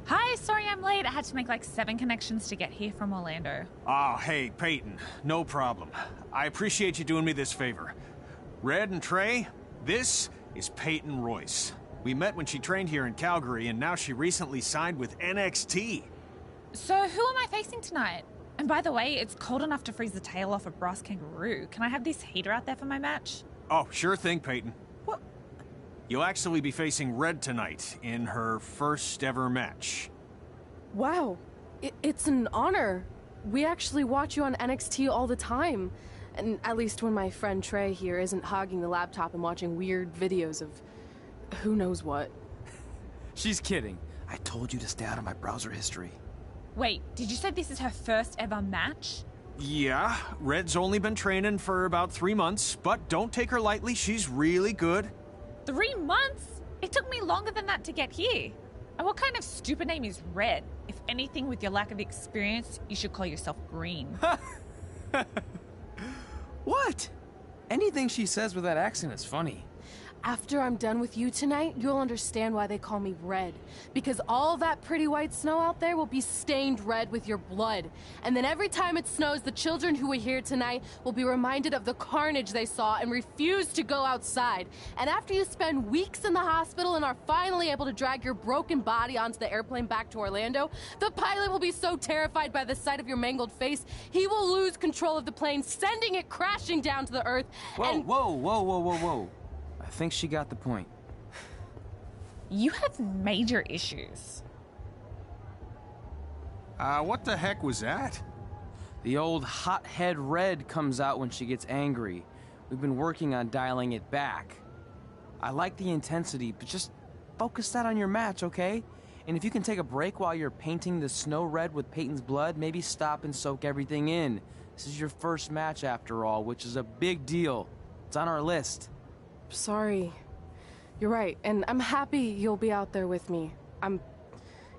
Hi, sorry I'm late. I had to make like 7 connections to get here from Orlando. Oh, hey, Peyton. No problem. I appreciate you doing me this favor. Red and Trey, this is Peyton Royce. We met when she trained here in Calgary, and now she recently signed with NXT. So who am I facing tonight? And by the way, it's cold enough to freeze the tail off a brass kangaroo. Can I have this heater out there for my match? Oh, sure thing, Peyton. What? You'll actually be facing Red tonight in her first ever match. Wow, it's an honor. We actually watch you on NXT all the time. And at least when my friend Trey here isn't hogging the laptop and watching weird videos of who knows what. She's kidding. I told you to stay out of my browser history. Wait, did you say this is her first ever match? Yeah, Red's only been training for about 3 months, but don't take her lightly, she's really good. 3 months? It took me longer than that to get here. And what kind of stupid name is Red? If anything, with your lack of experience, you should call yourself Green. What? Anything she says with that accent is funny. After I'm done with you tonight, you'll understand why they call me Red. Because all that pretty white snow out there will be stained red with your blood. And then every time it snows, the children who were here tonight will be reminded of the carnage they saw and refuse to go outside. And after you spend weeks in the hospital and are finally able to drag your broken body onto the airplane back to Orlando, the pilot will be so terrified by the sight of your mangled face, he will lose control of the plane, sending it crashing down to the earth. Whoa. I think she got the point. You have major issues. What the heck was that? The old hothead Red comes out when she gets angry. We've been working on dialing it back. I like the intensity, but just focus that on your match, okay? And if you can take a break while you're painting the snow red with Peyton's blood, maybe stop and soak everything in. This is your first match after all, which is a big deal. It's on our list. Sorry. You're right, and I'm happy you'll be out there with me. I'm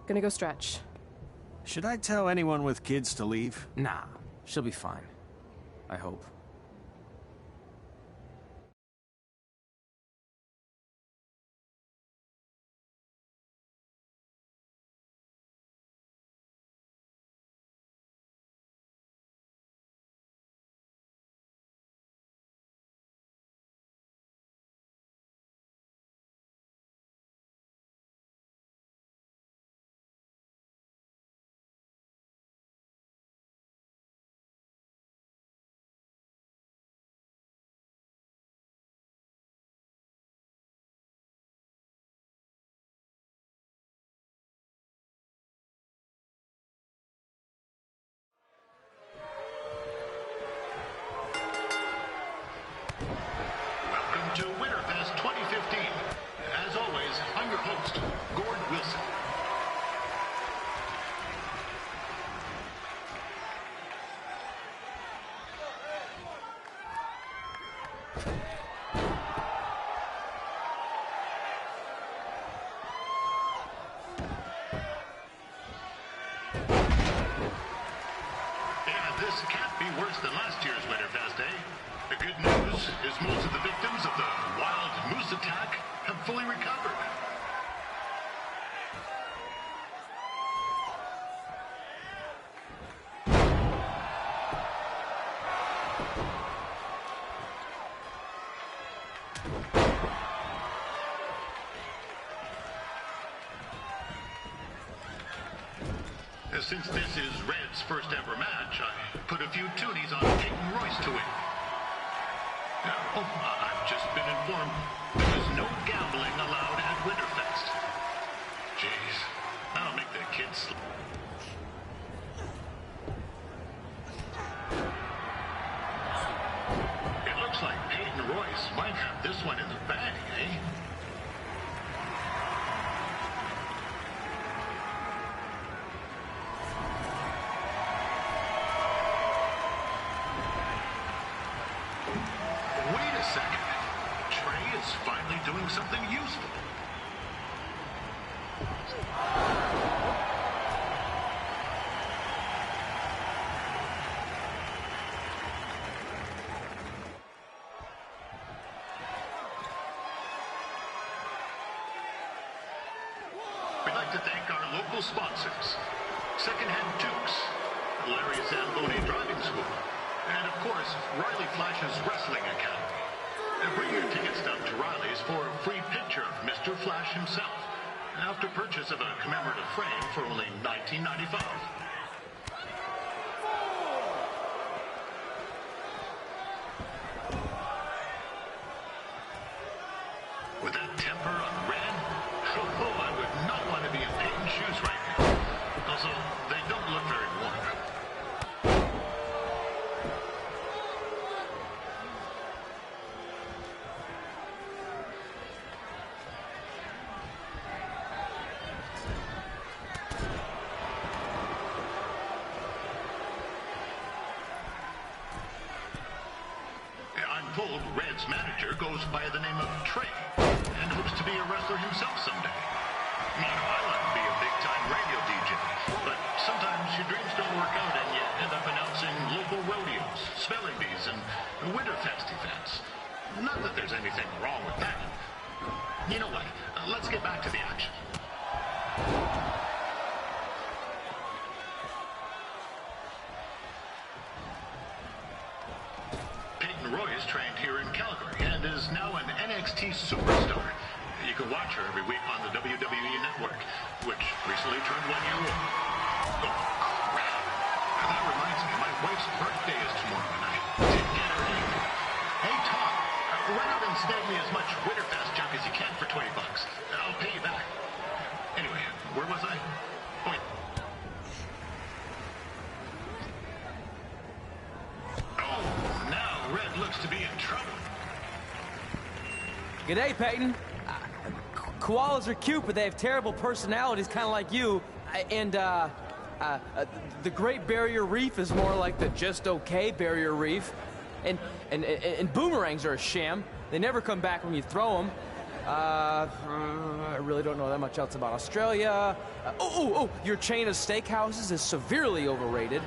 gonna go stretch. Should I tell anyone with kids to leave? Nah, she'll be fine. I hope. To Winterfest 2015. As always, I'm your host, Gord Wilson. And this can't be worse than last year's Winterfest, eh? The good news is most of the victims of the wild moose attack have fully recovered. Since this is Red's first ever match, I put a few toonies on Peyton Royce to win. Oh, I've just been informed there's no gambling allowed at Winterfest. Jeez, that'll make the kids sleep. It looks like Peyton Royce might have this one in the bag, eh? Finally doing something useful. We'd like to thank our local sponsors, Secondhand Tukes, Larry Zamboni Driving School, and of course, Riley Flash's Wrestling Academy. Bring your ticket stub to Riley's for a free picture of Mr. Flash himself, after purchase of a commemorative frame for only $19.95. With that temper on Red, I would not want to be in Peyton's shoes right now. Also, they don't look very warm. Told Red's manager goes by the name of Trey and hopes to be a wrestler himself someday. You know, I want to be a big-time radio DJ, but sometimes your dreams don't work out and you end up announcing local rodeos, spelling bees, and Winterfest events. Not that there's anything wrong with that. You know what? Let's get back to the action. Royce trained here in Calgary and is now an NXT superstar. You can watch her every week on the WWE Network, which recently turned 1 year old. Oh, crap. That reminds me, my wife's birthday is tomorrow and I didn't get her anything. Hey, Tom, run out and snag me as much Winterfest junk as you can for $20. I'll pay you back. Anyway, where was I? Oh, wait. Red looks to be in trouble. Good day, Peyton. Koalas are cute, but they have terrible personalities, kind of like you. The Great Barrier Reef is more like the just okay Barrier Reef. And boomerangs are a sham. They never come back when you throw them. I really don't know that much else about Australia. Your chain of steakhouses is severely overrated.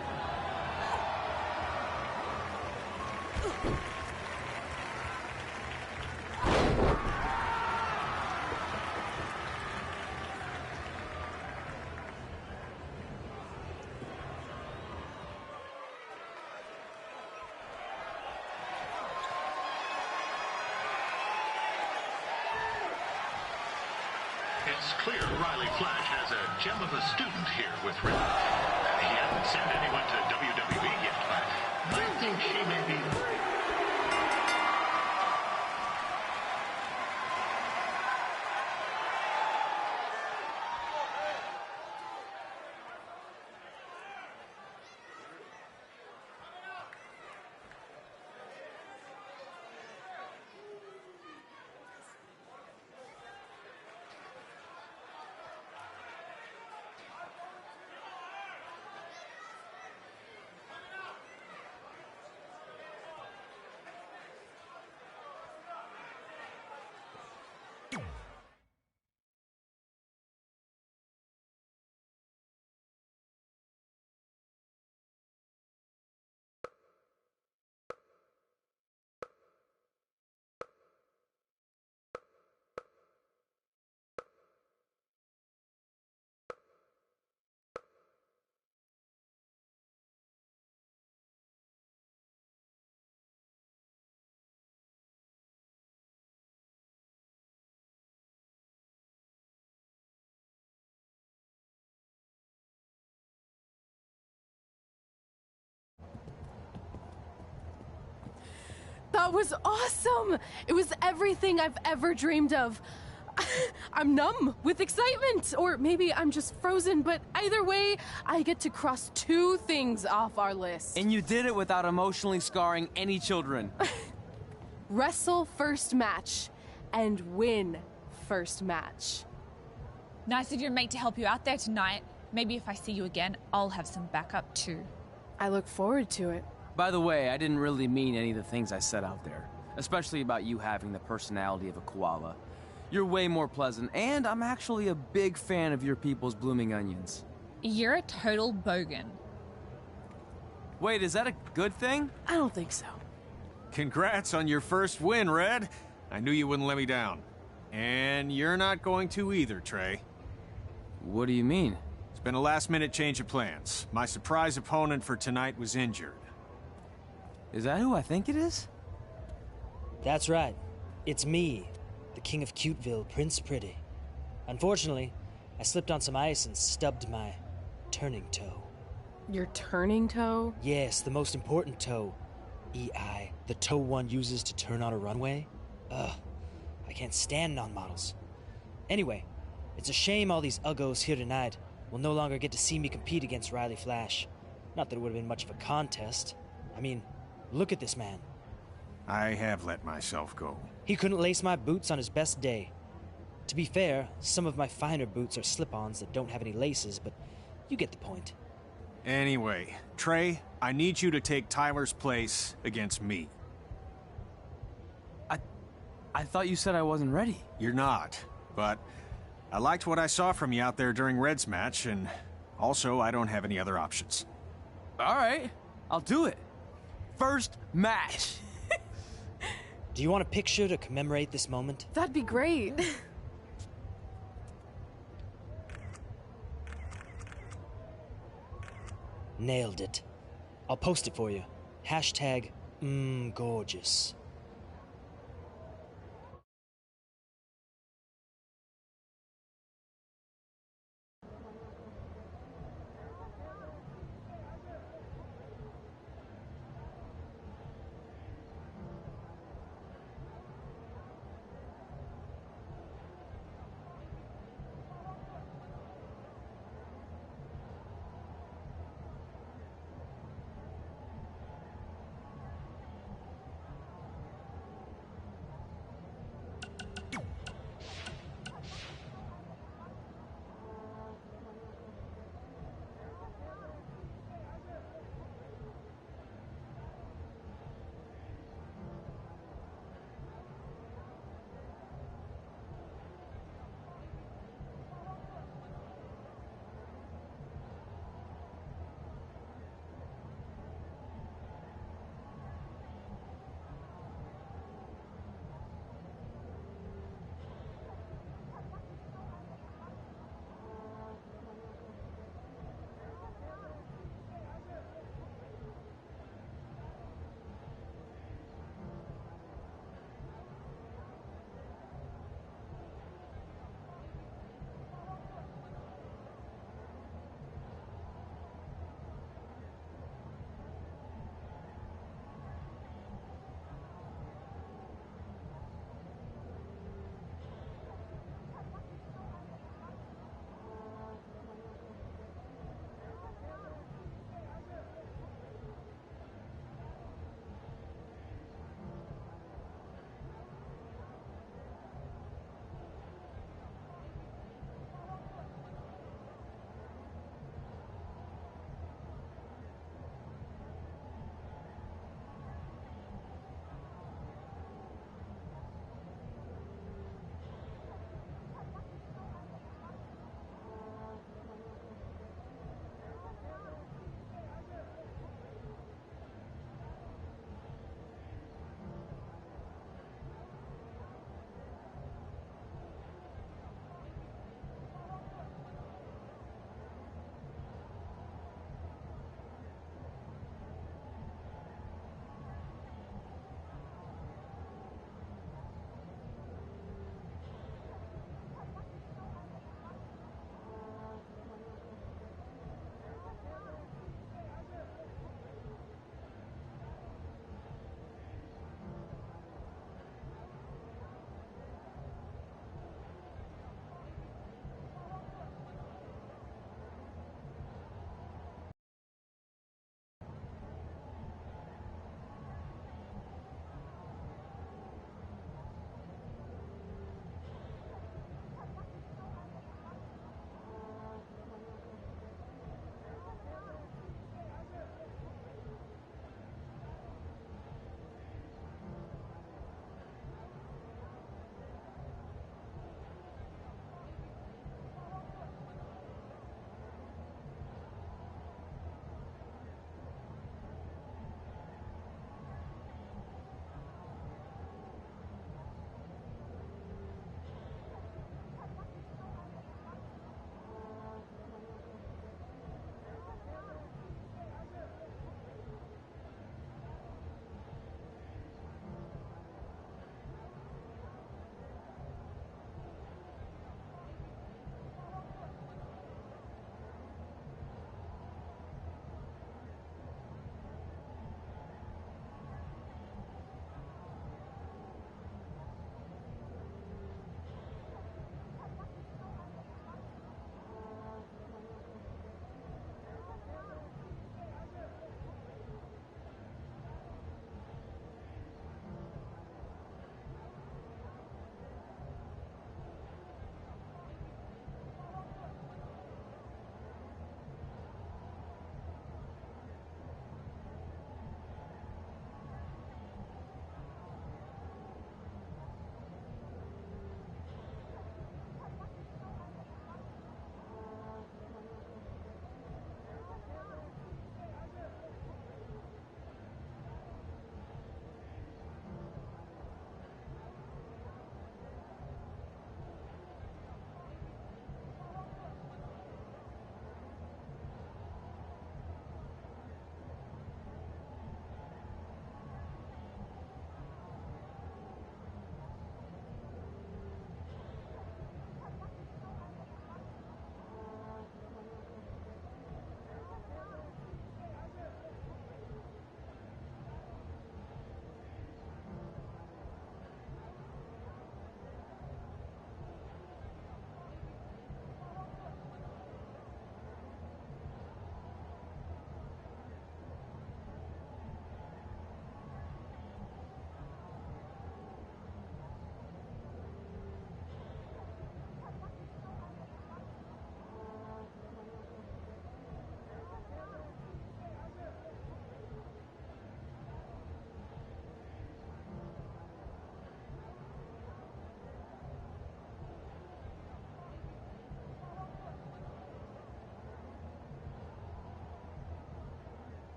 It's clear Riley Flash has a gem of a student here with Red. He hasn't sent anyone to WWE yet, but I think she may be... That was awesome! It was everything I've ever dreamed of. I'm numb with excitement, or maybe I'm just frozen, but either way, I get to cross 2 things off our list. And you did it without emotionally scarring any children. Wrestle first match and win first match. Nice of your mate to help you out there tonight. Maybe if I see you again, I'll have some backup too. I look forward to it. By the way, I didn't really mean any of the things I said out there, especially about you having the personality of a koala. You're way more pleasant, and I'm actually a big fan of your people's blooming onions. You're a total bogan. Wait, is that a good thing? I don't think so. Congrats on your first win, Red. I knew you wouldn't let me down. And you're not going to either, Trey. What do you mean? It's been a last-minute change of plans. My surprise opponent for tonight was injured. Is that who I think it is? That's right. It's me, the King of Cuteville, Prince Pretty. Unfortunately, I slipped on some ice and stubbed my turning toe. Your turning toe? Yes, the most important toe. EI, the toe one uses to turn on a runway. Ugh, I can't stand non-models. Anyway, it's a shame all these uggos here tonight will no longer get to see me compete against Riley Flash. Not that it would have been much of a contest. I mean, look at this man. I have let myself go. He couldn't lace my boots on his best day. To be fair, some of my finer boots are slip-ons that don't have any laces, but you get the point. Anyway, Trey, I need you to take Tyler's place against me. I thought you said I wasn't ready. You're not, but I liked what I saw from you out there during Red's match, and also I don't have any other options. All right, I'll do it. First match. Do you want a picture to commemorate this moment? That'd be great. Nailed it. I'll post it for you. Hashtag gorgeous.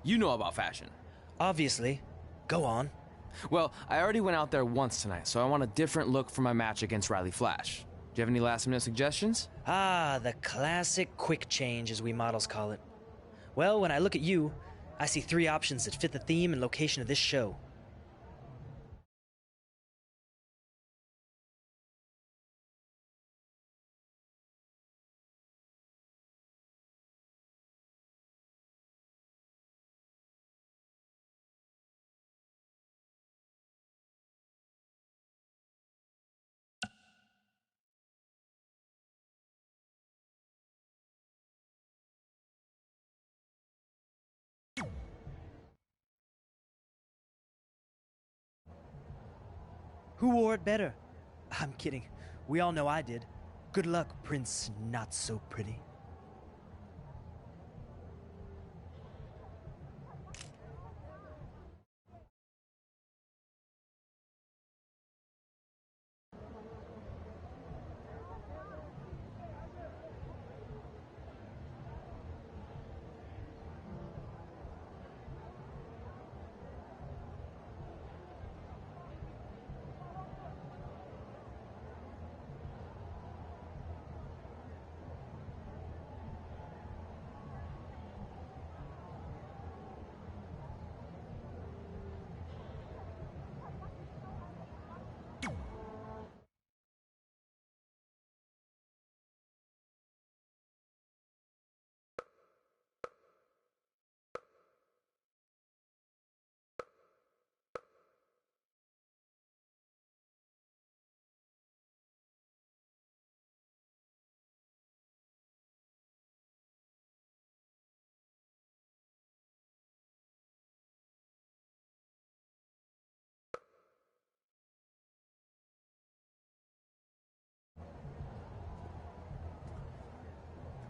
You know about fashion. Obviously. Go on. Well, I already went out there once tonight, so I want a different look for my match against Riley Flash. Do you have any last-minute suggestions? Ah, the classic quick change, as we models call it. Well, when I look at you, I see 3 options that fit the theme and location of this show. Who wore it better? I'm kidding. We all know I did. Good luck, Prince Not So Pretty.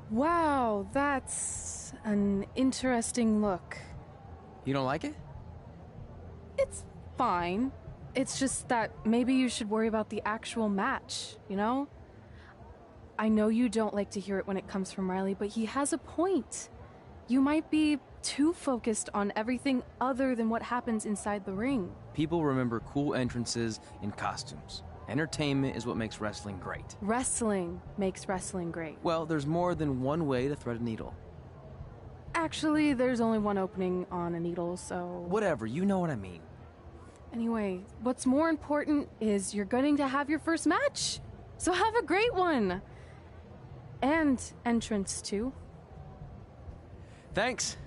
Wow, that's an interesting look. You don't like it? It's fine. It's just that maybe you should worry about the actual match, you know? I know you don't like to hear it when it comes from Riley, but he has a point. You might be too focused on everything other than what happens inside the ring. People remember cool entrances and costumes. Entertainment is what makes wrestling great. Wrestling makes wrestling great. Well, there's more than one way to thread a needle. Actually, there's only one opening on a needle, so... Whatever, you know what I mean. Anyway, what's more important is you're going to have your first match. So have a great one. And entrance, too. Thanks.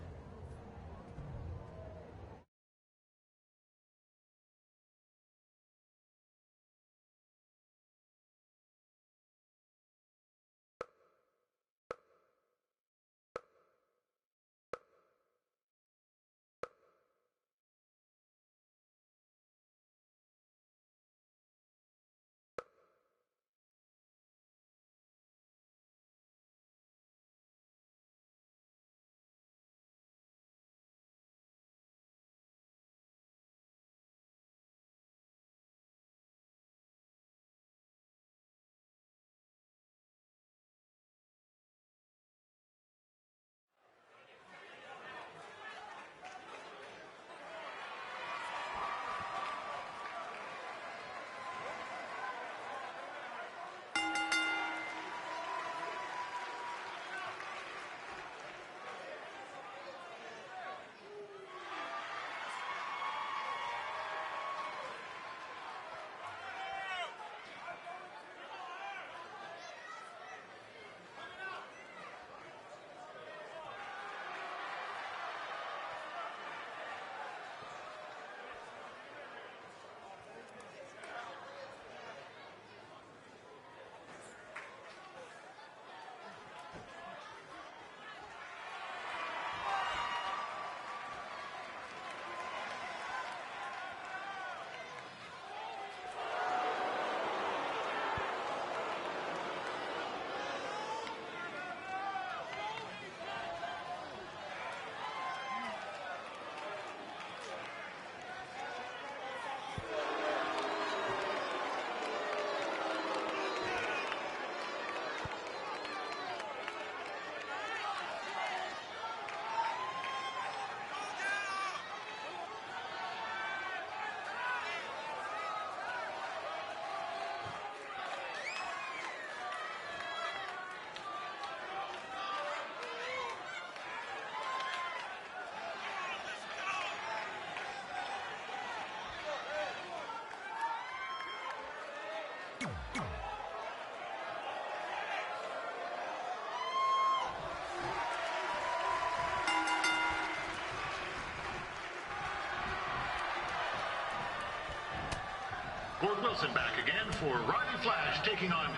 Gord Wilson back again for Riley Flash taking on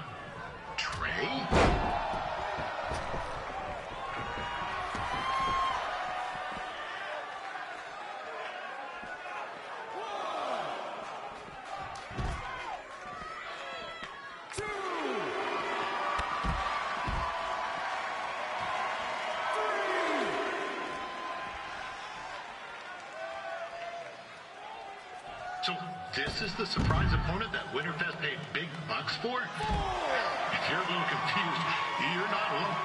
Trey. So this is the surprise opponent that Winterfest paid big bucks for? If you're a little confused, you're not alone.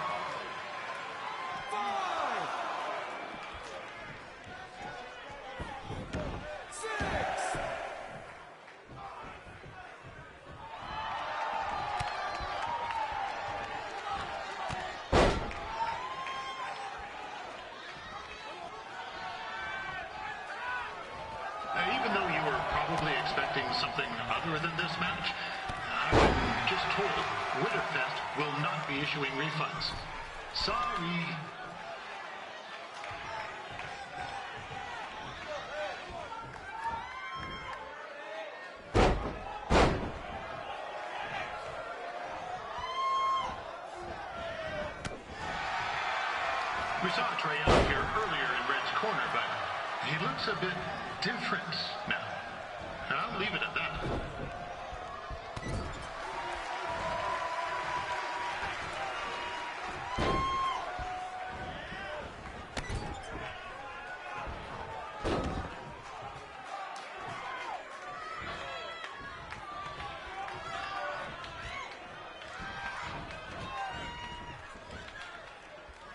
Even though you were probably expecting something other than this match, I've been just told Winterfest will not be issuing refunds. Sorry. We saw Trey out here earlier in Red's corner, but he looks a bit different now. I'll leave it at that.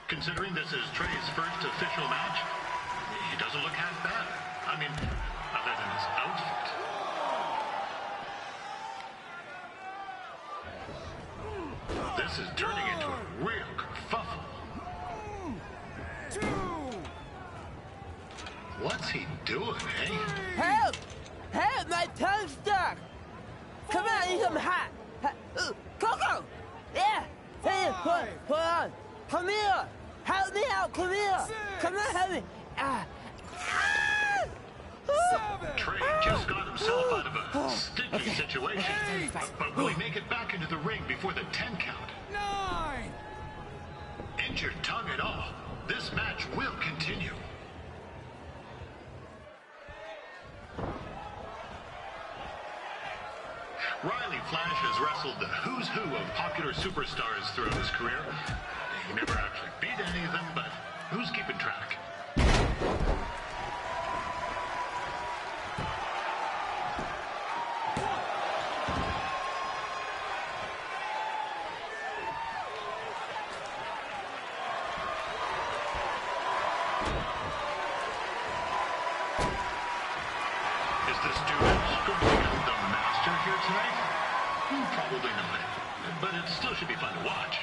Considering this is Trey's first official match, he doesn't look half bad. I mean, other than his outfit. This is turning into a real kerfuffle. What's he doing, eh? Help! Help! My tongue's stuck! Come on, I need some hot! Coco! Yeah! Hey, hold on! Come here! Help me out! Come here! Come on, help me! Trey just got himself out of a sticky situation. But will he make it back into the ring before the 10 count? 9! Injured tongue at all. This match will continue. Riley Flash has wrestled the who's who of popular superstars throughout his career. He never actually beat any of them, but who's keeping track? Is this dude going to become the master here tonight? Probably not, but it still should be fun to watch.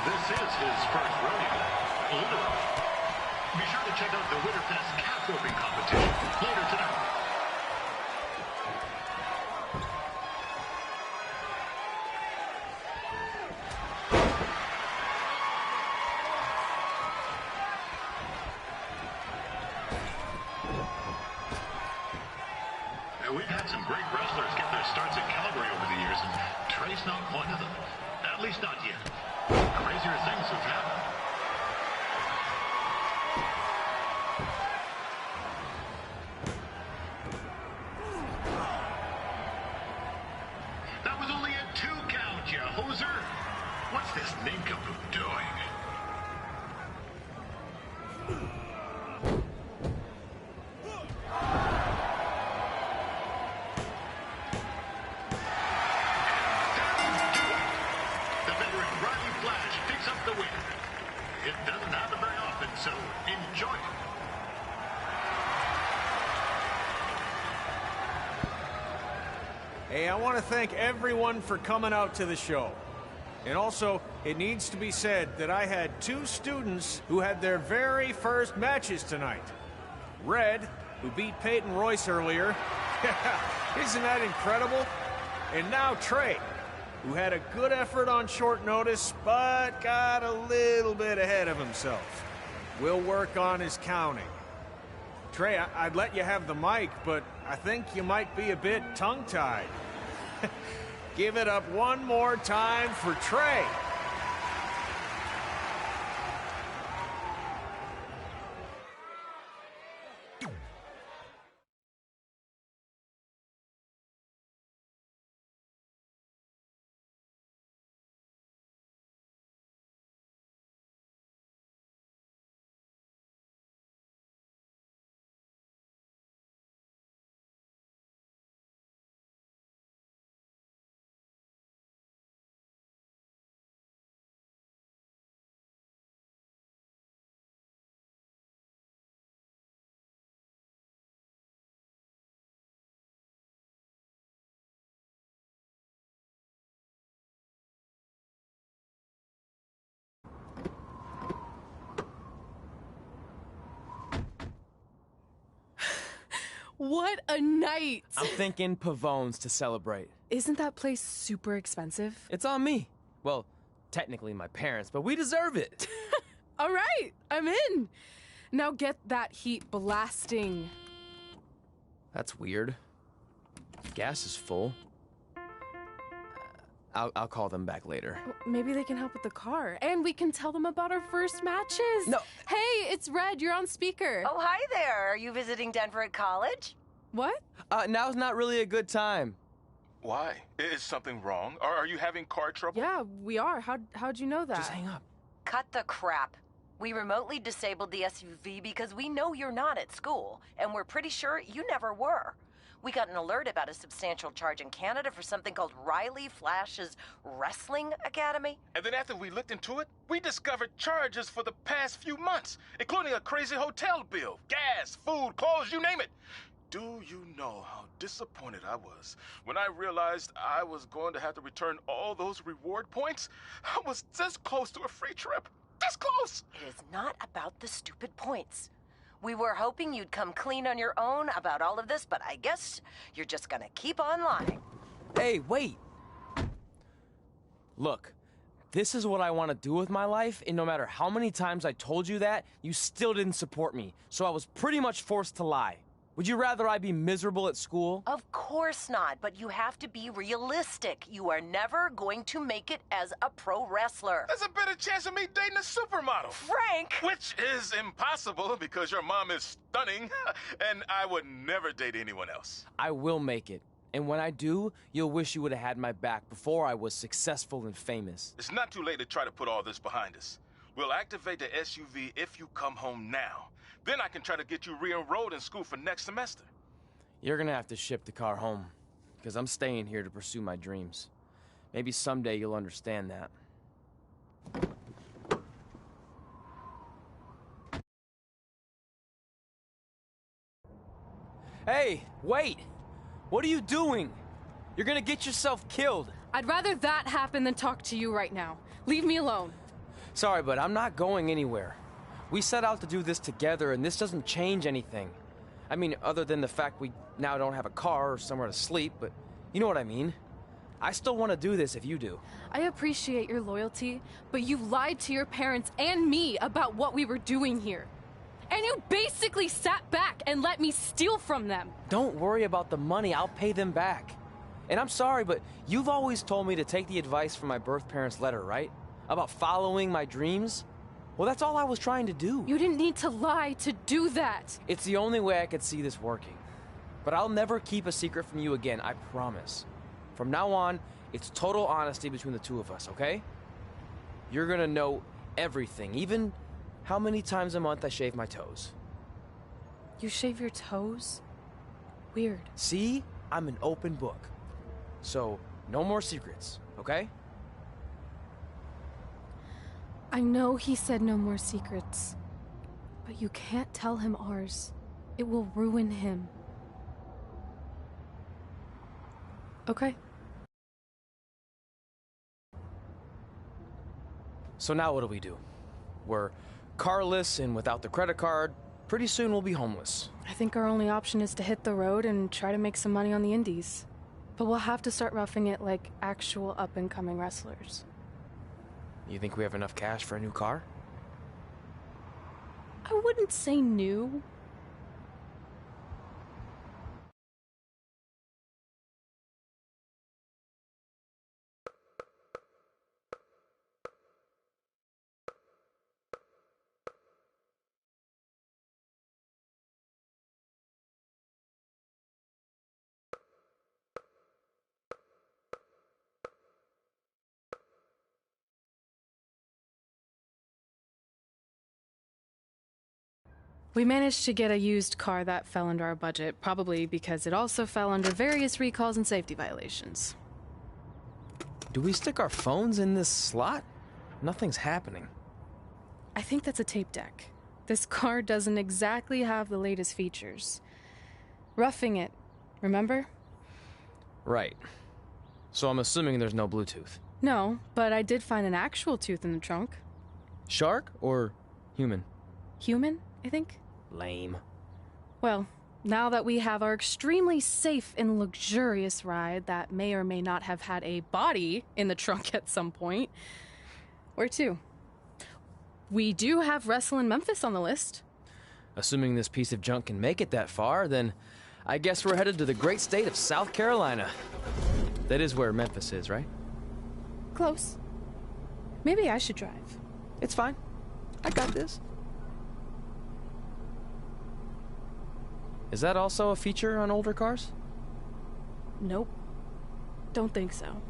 This is his first rodeo, literally. Be sure to check out the Winterfest calf roping competition later tonight. We've had some great wrestlers get their starts in Calgary over the years, and Trey's not one of them. At least not yet. Crazier things have happened. That was only a 2 count, you hoser. What's this nincompoop doing? Riley Flash picks up the win. It doesn't happen very often, so enjoy it. Hey, I want to thank everyone for coming out to the show. And also, it needs to be said that I had 2 students who had their very first matches tonight. Red, who beat Peyton Royce earlier. Isn't that incredible? And now Trey, who had a good effort on short notice, but got a little bit ahead of himself. We'll work on his counting. Trey, I'd let you have the mic, but I think you might be a bit tongue-tied. Give it up one more time for Trey. What a night! I'm thinking Pavone's to celebrate. Isn't that place super expensive? It's on me. Well, technically my parents, but we deserve it. All right, I'm in. Now get that heat blasting. That's weird. Gas is full. I'll call them back later. Maybe they can help with the car. And we can tell them about our first matches. No. Hey, it's Red. You're on speaker. Oh, hi there. Are you visiting Denver at college? What? Now's not really a good time. Why? Is something wrong? Are you having car trouble? Yeah, we are. How'd you know that? Just hang up. Cut the crap. We remotely disabled the SUV because we know you're not at school, and we're pretty sure you never were. We got an alert about a substantial charge in Canada for something called Riley Flash's Wrestling Academy. And then after we looked into it, we discovered charges for the past few months, including a crazy hotel bill, gas, food, clothes, you name it. Do you know how disappointed I was when I realized I was going to have to return all those reward points? I was this close to a free trip. This close! It is not about the stupid points. We were hoping you'd come clean on your own about all of this, but I guess you're just gonna keep on lying. Hey, wait! Look, this is what I want to do with my life, and no matter how many times I told you that, you still didn't support me, so I was pretty much forced to lie. Would you rather I be miserable at school? Of course not, but you have to be realistic. You are never going to make it as a pro wrestler. There's a better chance of me dating a supermodel. Frank! Which is impossible because your mom is stunning, and I would never date anyone else. I will make it. And when I do, you'll wish you would have had my back before I was successful and famous. It's not too late to try to put all this behind us. We'll activate the SUV if you come home now. Then I can try to get you re-enrolled in school for next semester. You're gonna have to ship the car home, because I'm staying here to pursue my dreams. Maybe someday you'll understand that. Hey, wait! What are you doing? You're gonna get yourself killed. I'd rather that happen than talk to you right now. Leave me alone. Sorry, but I'm not going anywhere. We set out to do this together, and this doesn't change anything. I mean, other than the fact we now don't have a car or somewhere to sleep, but you know what I mean. I still want to do this if you do. I appreciate your loyalty, but you lied to your parents and me about what we were doing here. And you basically sat back and let me steal from them. Don't worry about the money, I'll pay them back. And I'm sorry, but you've always told me to take the advice from my birth parents' letter, right? About following my dreams? Well, that's all I was trying to do. You didn't need to lie to do that. It's the only way I could see this working. But I'll never keep a secret from you again, I promise. From now on, it's total honesty between the two of us, okay? You're gonna know everything, even how many times a month I shave my toes. You shave your toes? Weird. See? I'm an open book. So, no more secrets, okay? I know he said no more secrets, but you can't tell him ours. It will ruin him. Okay. So now what do? We're carless and without the credit card. Pretty soon we'll be homeless. I think our only option is to hit the road and try to make some money on the indies. But we'll have to start roughing it like actual up-and-coming wrestlers. You think we have enough cash for a new car? I wouldn't say new. We managed to get a used car that fell under our budget, probably because it also fell under various recalls and safety violations. Do we stick our phones in this slot? Nothing's happening. I think that's a tape deck. This car doesn't exactly have the latest features. Roughing it, remember? Right. So I'm assuming there's no Bluetooth. No, but I did find an actual tooth in the trunk. Shark or human? Human, I think. Lame. Well, now that we have our extremely safe and luxurious ride that may or may not have had a body in the trunk at some point, where to? We do have Wrestle in Memphis on the list. Assuming this piece of junk can make it that far, then I guess we're headed to the great state of South Carolina. That is where Memphis is, right? Close. Maybe I should drive. It's fine. I got this. Is that also a feature on older cars? Nope. Don't think so.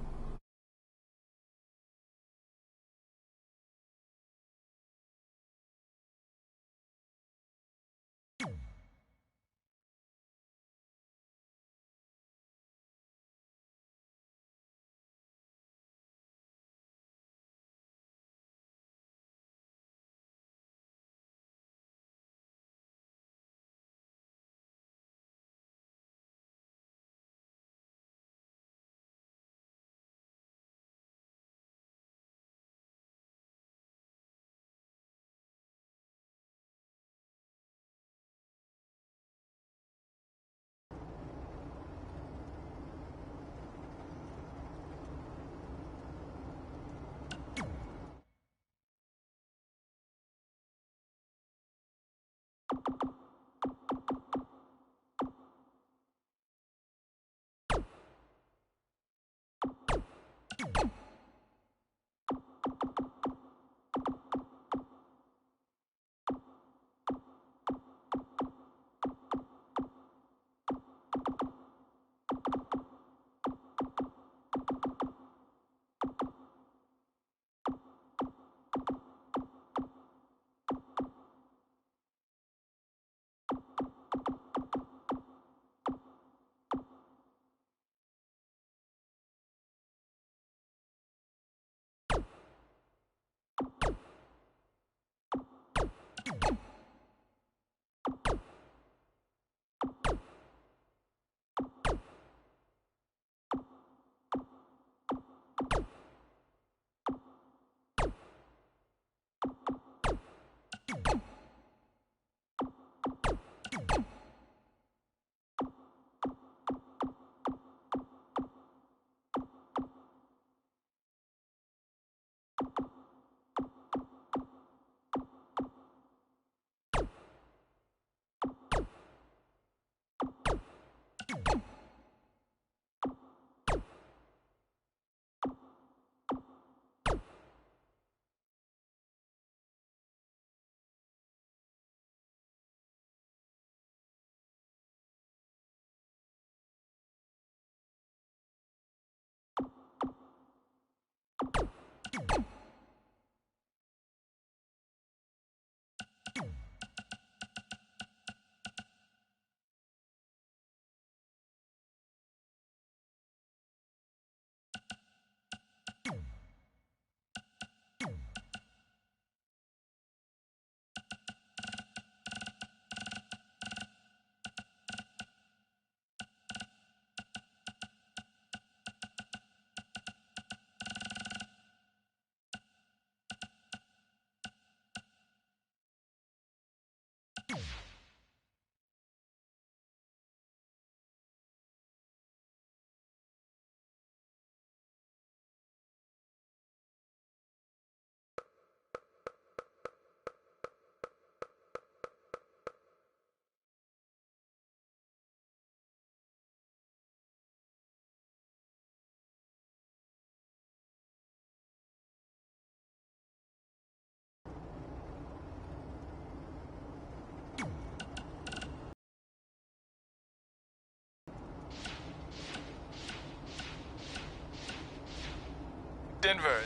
Denver.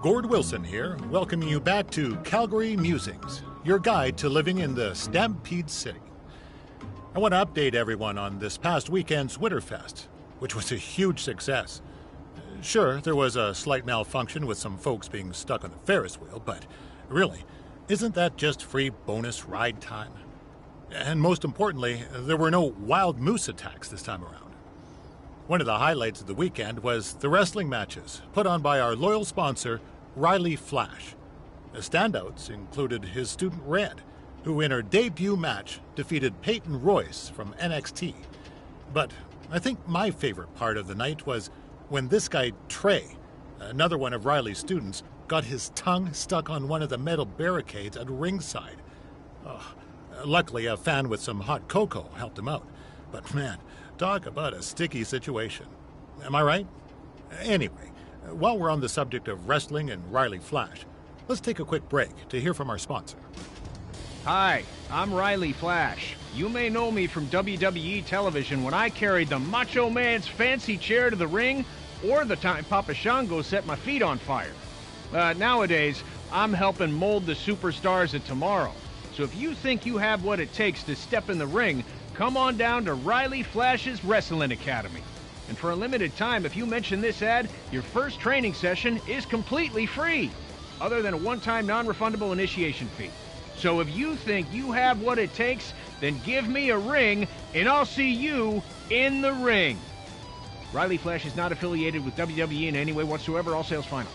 Gord Wilson here, welcoming you back to Calgary Musings, your guide to living in the Stampede City. I want to update everyone on this past weekend's Winterfest, which was a huge success. Sure, there was a slight malfunction with some folks being stuck on the Ferris wheel, but really, isn't that just free bonus ride time? And most importantly, there were no wild moose attacks this time around. One of the highlights of the weekend was the wrestling matches put on by our loyal sponsor, Riley Flash. The standouts included his student Red, who in her debut match defeated Peyton Royce from NXT. But I think my favorite part of the night was when this guy Trey, another one of Riley's students, got his tongue stuck on one of the metal barricades at ringside. Luckily, a fan with some hot cocoa helped him out. But man, talk about a sticky situation. Am I right? Anyway, while we're on the subject of wrestling and Riley Flash, let's take a quick break to hear from our sponsor. Hi, I'm Riley Flash. You may know me from WWE television when I carried the Macho Man's fancy chair to the ring, or the time Papa Shango set my feet on fire. Nowadays, I'm helping mold the superstars of tomorrow. So if you think you have what it takes to step in the ring, come on down to Riley Flash's Wrestling Academy. And for a limited time, if you mention this ad, your first training session is completely free, other than a one-time non-refundable initiation fee. So if you think you have what it takes, then give me a ring, and I'll see you in the ring. Riley Flash is not affiliated with WWE in any way whatsoever. All sales final.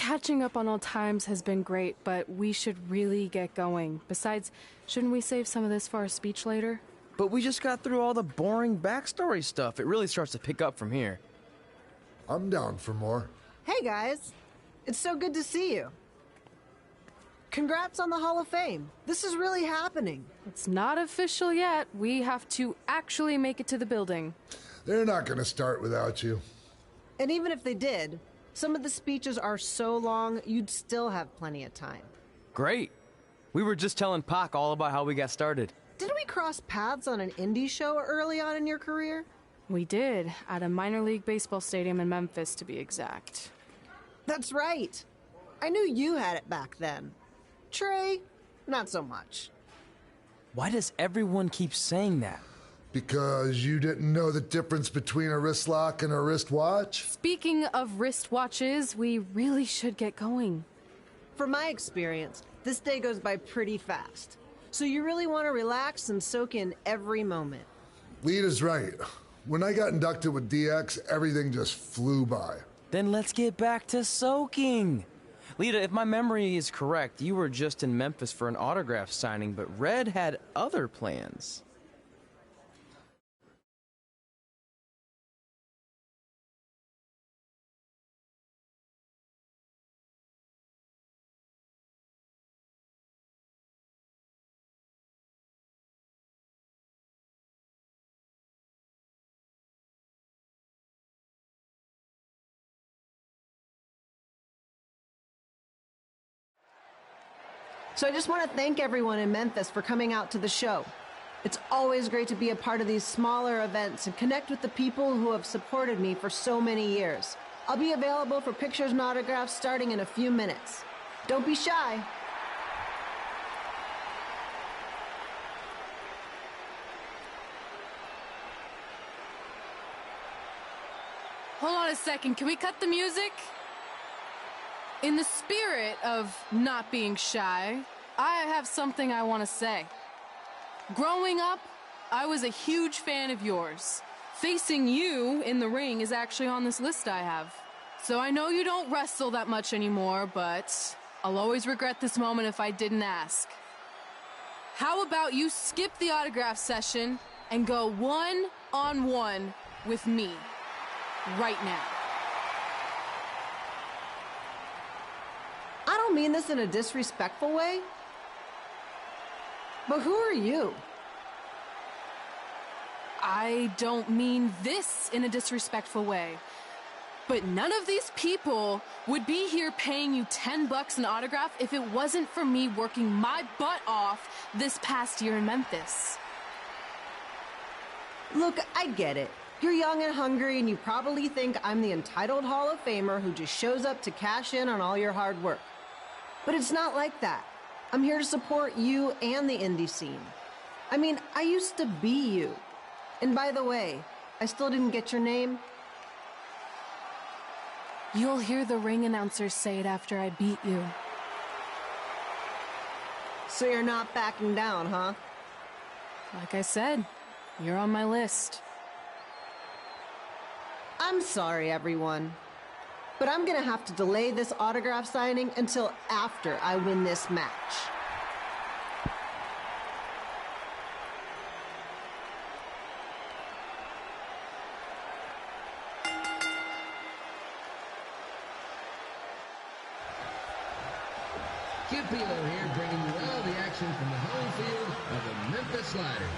Catching up on old times has been great, but we should really get going. Besides, shouldn't we save some of this for our speech later? But we just got through all the boring backstory stuff. It really starts to pick up from here. I'm down for more. Hey, guys. It's so good to see you. Congrats on the Hall of Fame. This is really happening. It's not official yet. We have to actually make it to the building. They're not going to start without you. And even if they did, some of the speeches are so long, you'd still have plenty of time. Great. We were just telling Pac all about how we got started. Didn't we cross paths on an indie show early on in your career? We did, at a minor league baseball stadium in Memphis, to be exact. That's right. I knew you had it back then. Trey, not so much. Why does everyone keep saying that? Because you didn't know the difference between a wrist lock and a wristwatch? Speaking of wristwatches, we really should get going. From my experience, this day goes by pretty fast. So you really want to relax and soak in every moment. Lita's right. When I got inducted with DX, everything just flew by. Then let's get back to soaking. Lita, if my memory is correct, you were just in Memphis for an autograph signing, but Red had other plans. So I just want to thank everyone in Memphis for coming out to the show. It's always great to be a part of these smaller events and connect with the people who have supported me for so many years. I'll be available for pictures and autographs starting in a few minutes. Don't be shy. Hold on a second, can we cut the music? In the spirit of not being shy, I have something I want to say. Growing up, I was a huge fan of yours. Facing you in the ring is actually on this list I have. So I know you don't wrestle that much anymore, but I'll always regret this moment if I didn't ask. How about you skip the autograph session and go one-on-one with me right now? I don't mean this in a disrespectful way, but who are you? I don't mean this in a disrespectful way, but none of these people would be here paying you $10 an autograph if it wasn't for me working my butt off this past year in Memphis. Look, I get it. You're young and hungry, and you probably think I'm the entitled Hall of Famer who just shows up to cash in on all your hard work. But it's not like that. I'm here to support you and the indie scene. I mean, I used to be you. And by the way, I still didn't get your name. You'll hear the ring announcers say it after I beat you. So you're not backing down, huh? Like I said, you're on my list. I'm sorry, everyone. But I'm gonna have to delay this autograph signing until after I win this match. Kid Pilo here, bringing you all the action from the home field of the Memphis Sliders.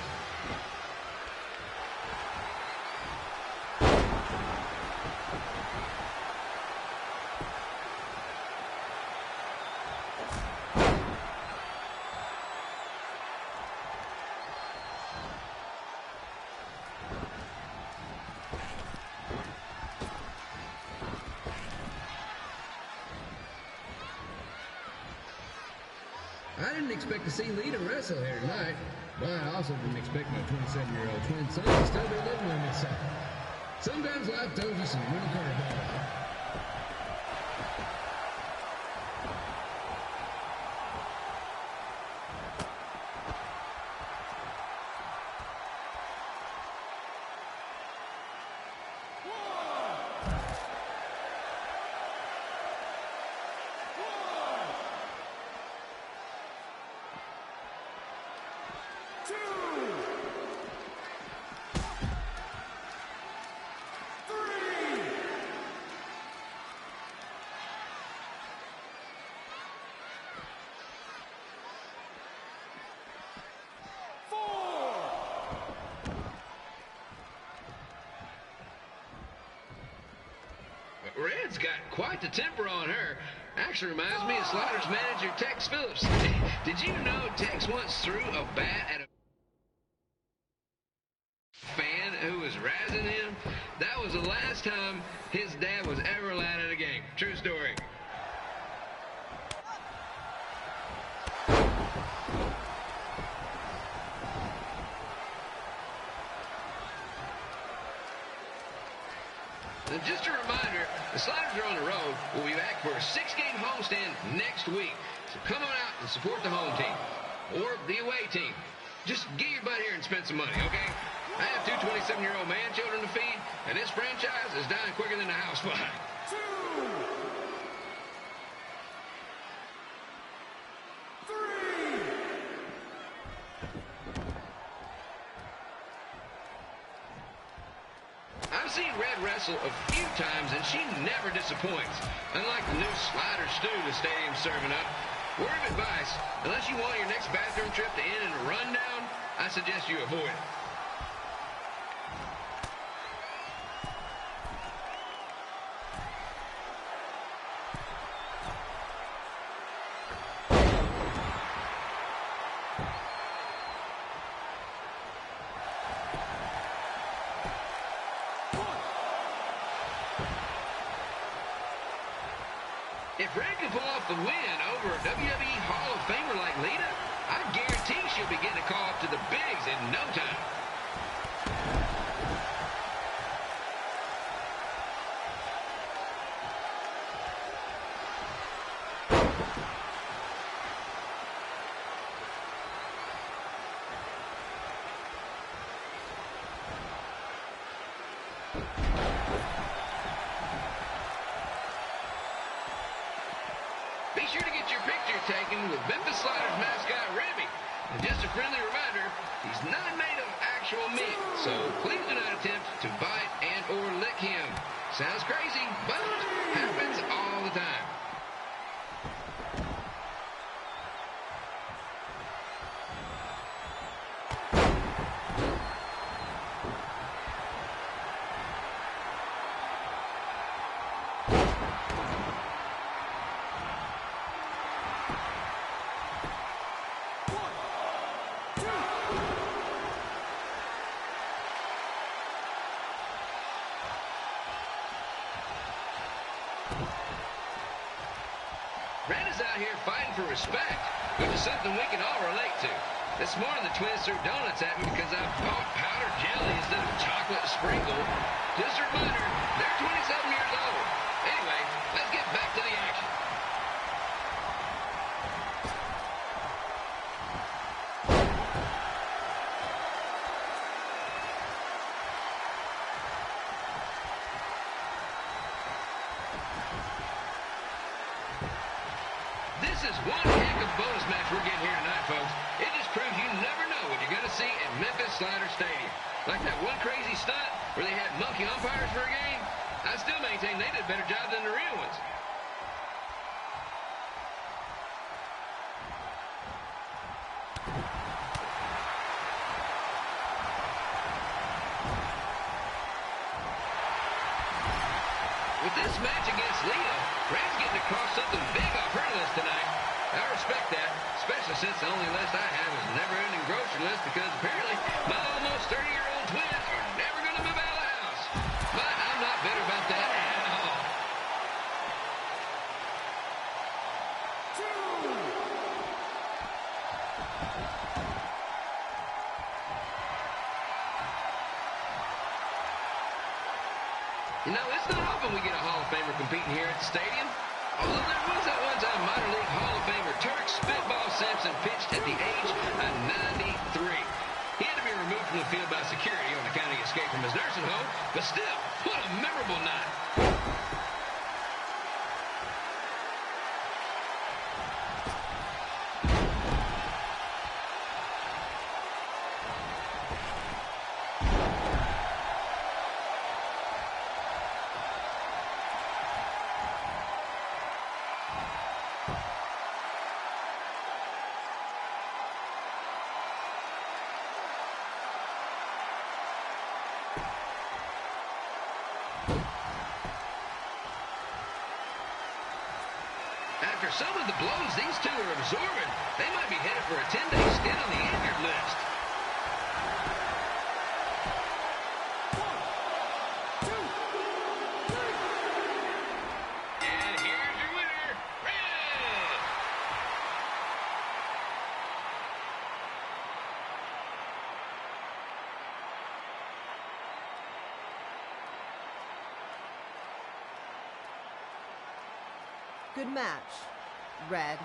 I didn't expect to see Lita wrestle here tonight, but I also didn't expect my 27-year-old twin son to still be living on this side. Sometimes life throws you some real curveballs. Red's got quite the temper on her. Actually reminds me of Slaughter's manager, Tex Phillips. Did you know Tex once threw a bat at a fan who was razzing him? That was the last time his dad was ever allowed at a game. True story. And just a reminder, the Sliders are on the road. We'll be back for a 6-game homestand next week. So come on out and support the home team or the away team. Just get your butt here and spend some money, okay? I have 2 27-year-old man children to feed, and this franchise is dying quicker than a house fly. I've seen Red wrestle a few times, and she never disappoints. Unlike the new slider stew the stadium's serving up, word of advice, unless you want your next bathroom trip to end in a rundown, I suggest you avoid it. If Red can pull off the win over a WWE Hall of Famer like Lita, I guarantee she'll be getting a call up to the bigs in no time. Be sure to get your picture taken with Memphis Sliders mascot Remy. And just a friendly reminder, he's not made of actual meat, so please do not attempt to bite and or lick him. Sounds crazy, but happens all the time. Red is out here fighting for respect, which is something we can all relate to. This morning, the twins threw donuts at me because I bought powdered jelly instead of chocolate sprinkle. Just a reminder, they're 27 years old. Anyway, let's get back to the action. This is one heck of a bonus match we're getting here tonight, folks. It just proves you never know what you're going to see at Memphis Slider Stadium. Like that one crazy stunt where they had monkey umpires for a game. I still maintain they did a better job than the real ones. With this match against Lita, Red's getting across something big off her list tonight. I respect that, especially since the only list I have is a never-ending grocery list because apparently my almost 30-year-old twins are never going to move out of the house. But I'm not bitter about that at all. You know, it's not often we get a Hall of Famer competing here at the stadium. Although there was that one time minor league Hall of Famer Turk Spitball Simpson pitched at the age of 93. He had to be removed from the field by security on account of escape from his nursing home, but still, what a memorable night. after some of the blows these two are absorbing, they might be headed for a 10-day stint on the injured list. And here's your winner, Red. Good match, Red.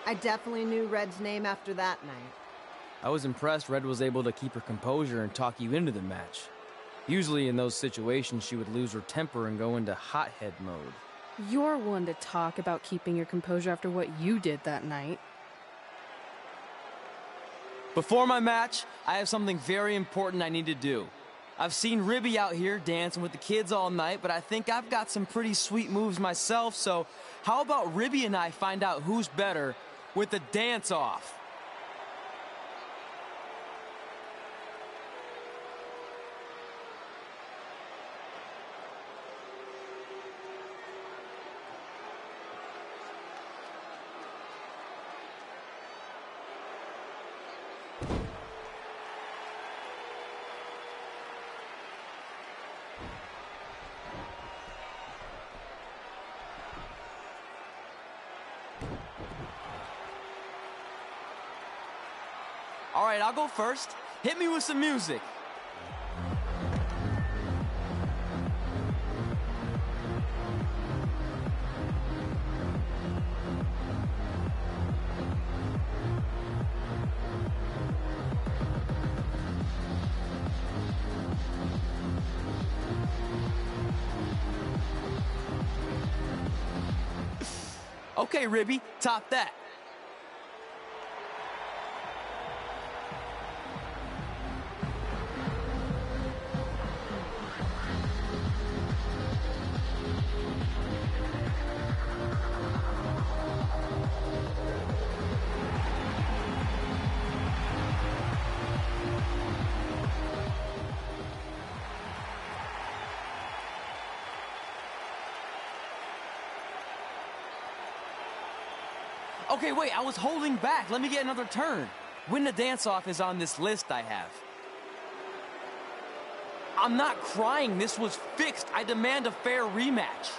I definitely knew Red's name after that night. I was impressed Red was able to keep her composure and talk you into the match. Usually in those situations, she would lose her temper and go into hothead mode. You're one to talk about keeping your composure after what you did that night. Before my match, I have something very important I need to do. I've seen Ribby out here dancing with the kids all night, but I think I've got some pretty sweet moves myself, so how about Ribby and I find out who's better with the dance-off? All right, I'll go first. Hit me with some music. Okay, Ribby, top that. Okay, wait, I was holding back. Let me get another turn. Win the dance-off is on this list I have. I'm not crying. This was fixed. I demand a fair rematch.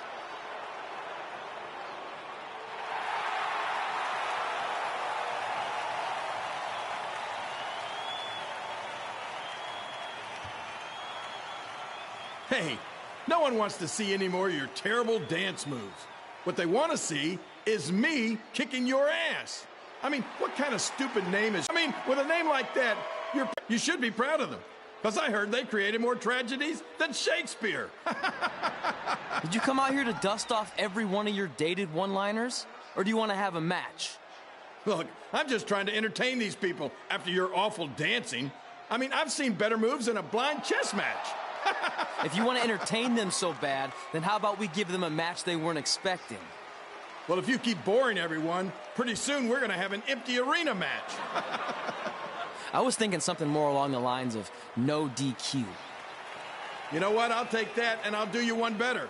Hey, no one wants to see any more of your terrible dance moves. What they want to see is me kicking your ass. I mean, what kind of stupid name is... I mean, with a name like that, you should be proud of them. Because I heard they created more tragedies than Shakespeare. Did you come out here to dust off every one of your dated one-liners? Or do you want to have a match? Look, I'm just trying to entertain these people after your awful dancing. I mean, I've seen better moves in a blind chess match. If you want to entertain them so bad, then how about we give them a match they weren't expecting? Well, if you keep boring everyone, pretty soon we're going to have an empty arena match. I was thinking something more along the lines of no DQ. You know what? I'll take that, and I'll do you one better.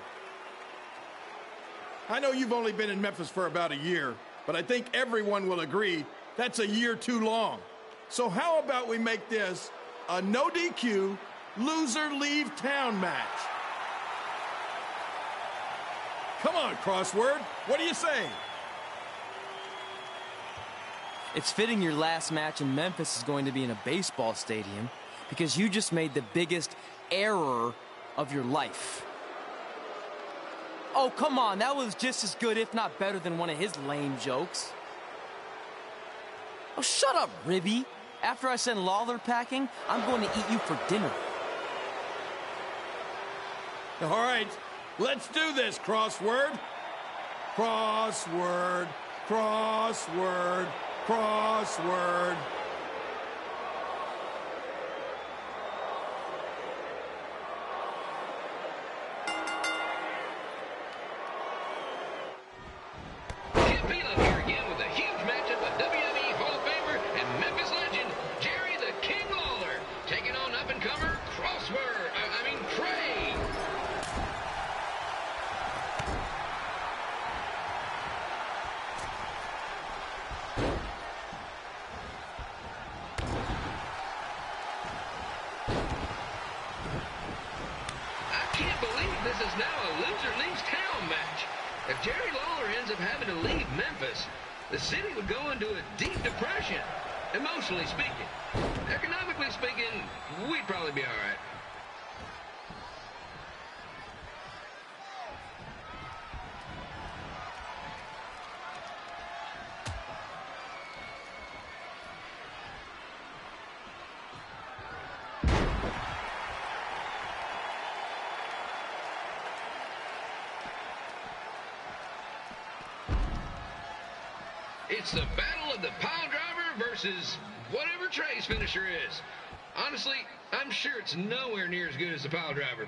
I know you've only been in Memphis for about a year, but I think everyone will agree that's a year too long. So how about we make this a no DQ, loser leave town match? Come on, Crossword. What do you say? It's fitting your last match in Memphis is going to be in a baseball stadium because you just made the biggest error of your life. Oh, come on. That was just as good, if not better, than one of his lame jokes. Oh, shut up, Ribby. After I send Lawler packing, I'm going to eat you for dinner. All right, let's do this, crossword. Crossword, crossword, crossword. If Jerry Lawler ends up having to leave Memphis, the city would go into a deep depression, emotionally speaking. Economically speaking, we'd probably be all right. It's the battle of the pile driver versus whatever Trey's finisher is. Honestly, I'm sure it's nowhere near as good as the pile driver.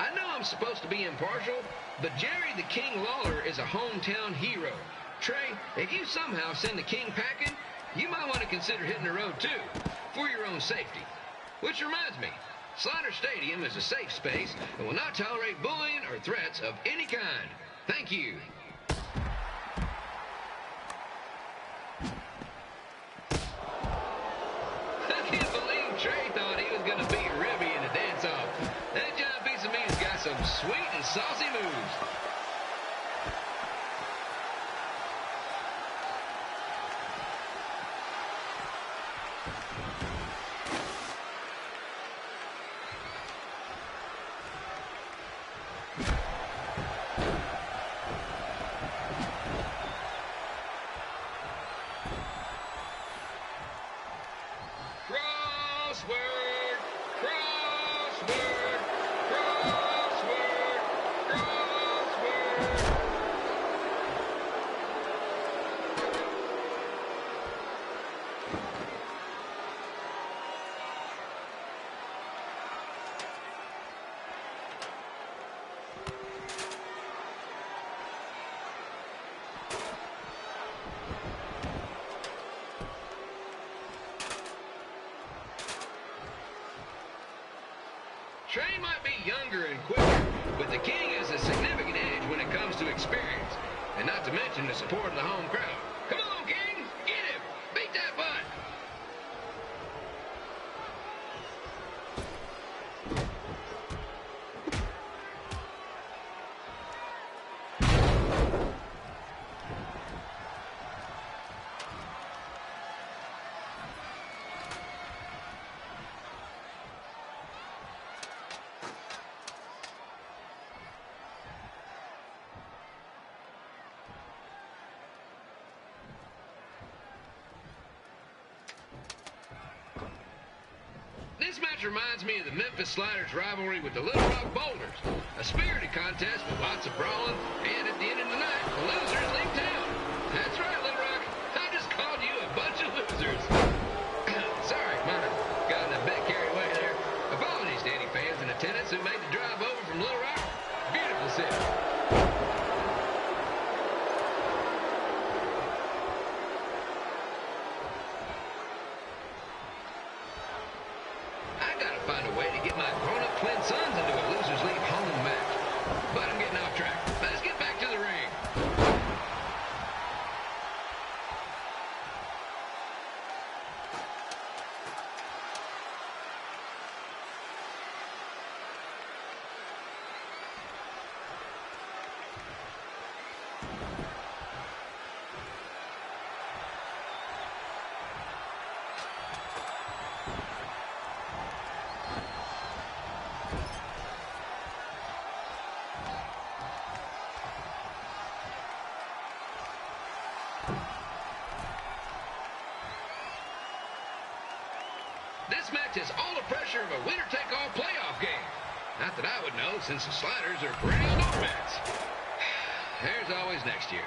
I know I'm supposed to be impartial, but Jerry the King Lawler is a hometown hero. Trey, if you somehow send the King packing, you might want to consider hitting the road too, for your own safety. Which reminds me, Slaughter Stadium is a safe space and will not tolerate bullying or threats of any kind. Thank you. I can't believe Trey thought he was going to beat Ribby in a dance-off. That John Piece of Meat's got some sweet and saucy moves. Trey might be younger and quicker, but the King has a significant edge when it comes to experience, and not to mention the support of the home crowd. Come on, King! Get him! Beat that butt! This match reminds me of the Memphis Sliders' rivalry with the Little Rock Boulders. A spirited contest with lots of brawling, and at the end of the night, the losers leave town. That's right, Little Rock. I just called you a bunch of losers. Sorry, might have gotten a bit carried away there. Apologies to any fans in attendance who made the drive over from Little Rock. Beautiful city. Find a way to get my grown-up twin sons into a Losers League home match. But I'm getting off track. Let's get back to the ring. This match has all the pressure of a winner-take-all playoff game. Not that I would know, since the Sliders are perennial doormats. There's always next year.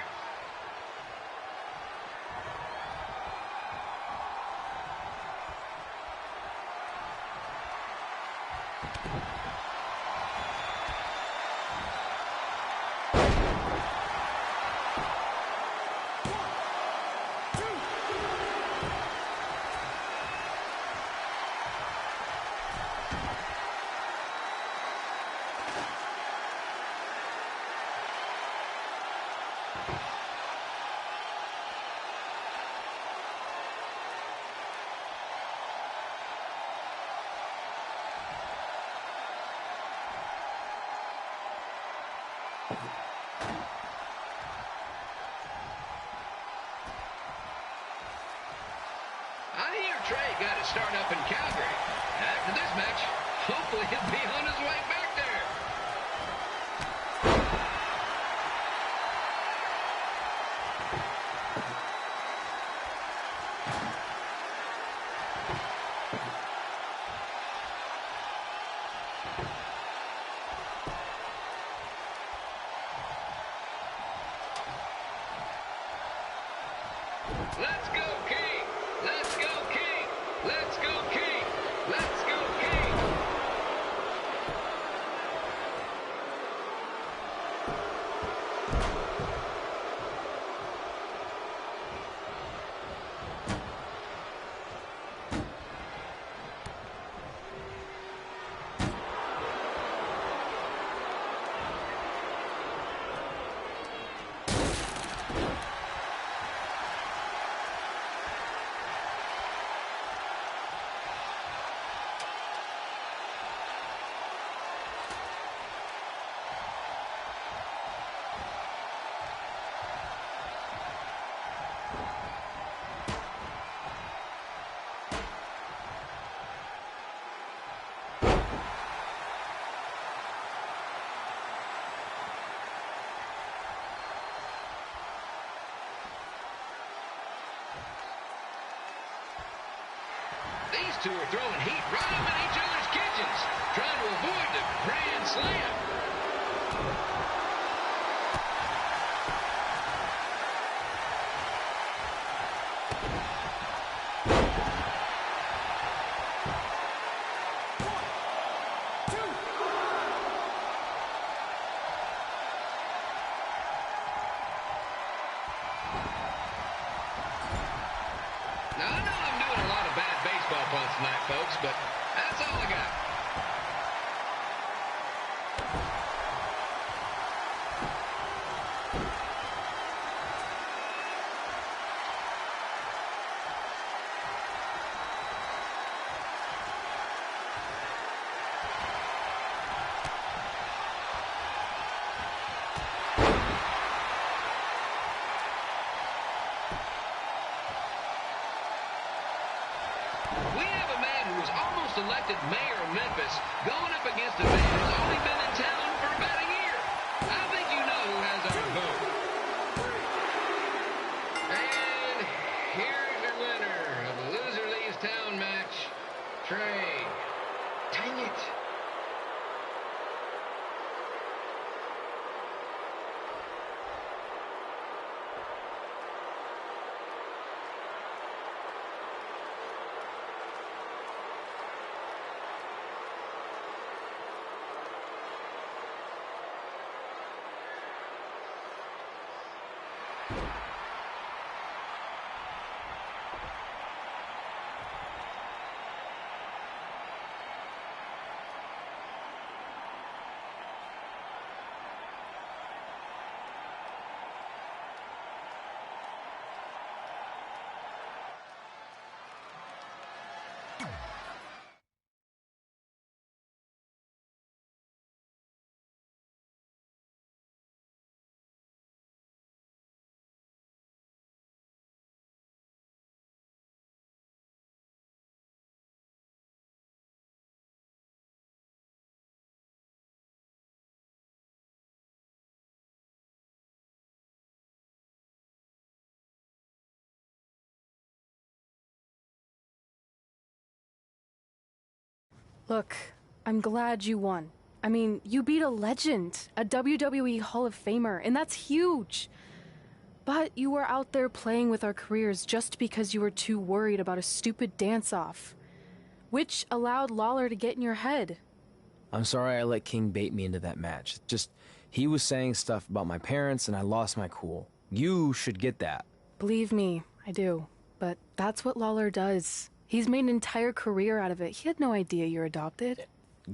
I hear Trey got his start up in Calgary. After this match, hopefully he'll be on his way back there. Let's go, King! Let's go, King! Let's go, King! Let's go, King! These two are throwing heat right up in each other's kitchens, trying to avoid the Grand Slam. Now, I know I'm doing a lot of bad baseball punts tonight, folks, but that's all I got. We have a man who was almost elected mayor of Memphis going up against a man who's only been in town for about a year. I think you know who has our vote. And here's your winner of the Loser Leaves Town match, Trey. Dang it. Look, I'm glad you won. I mean, you beat a legend, a WWE Hall of Famer, and that's huge. But you were out there playing with our careers just because you were too worried about a stupid dance-off, which allowed Lawler to get in your head. I'm sorry I let King bait me into that match. Just, he was saying stuff about my parents and I lost my cool. You should get that. Believe me, I do. But that's what Lawler does. He's made an entire career out of it. He had no idea you're adopted.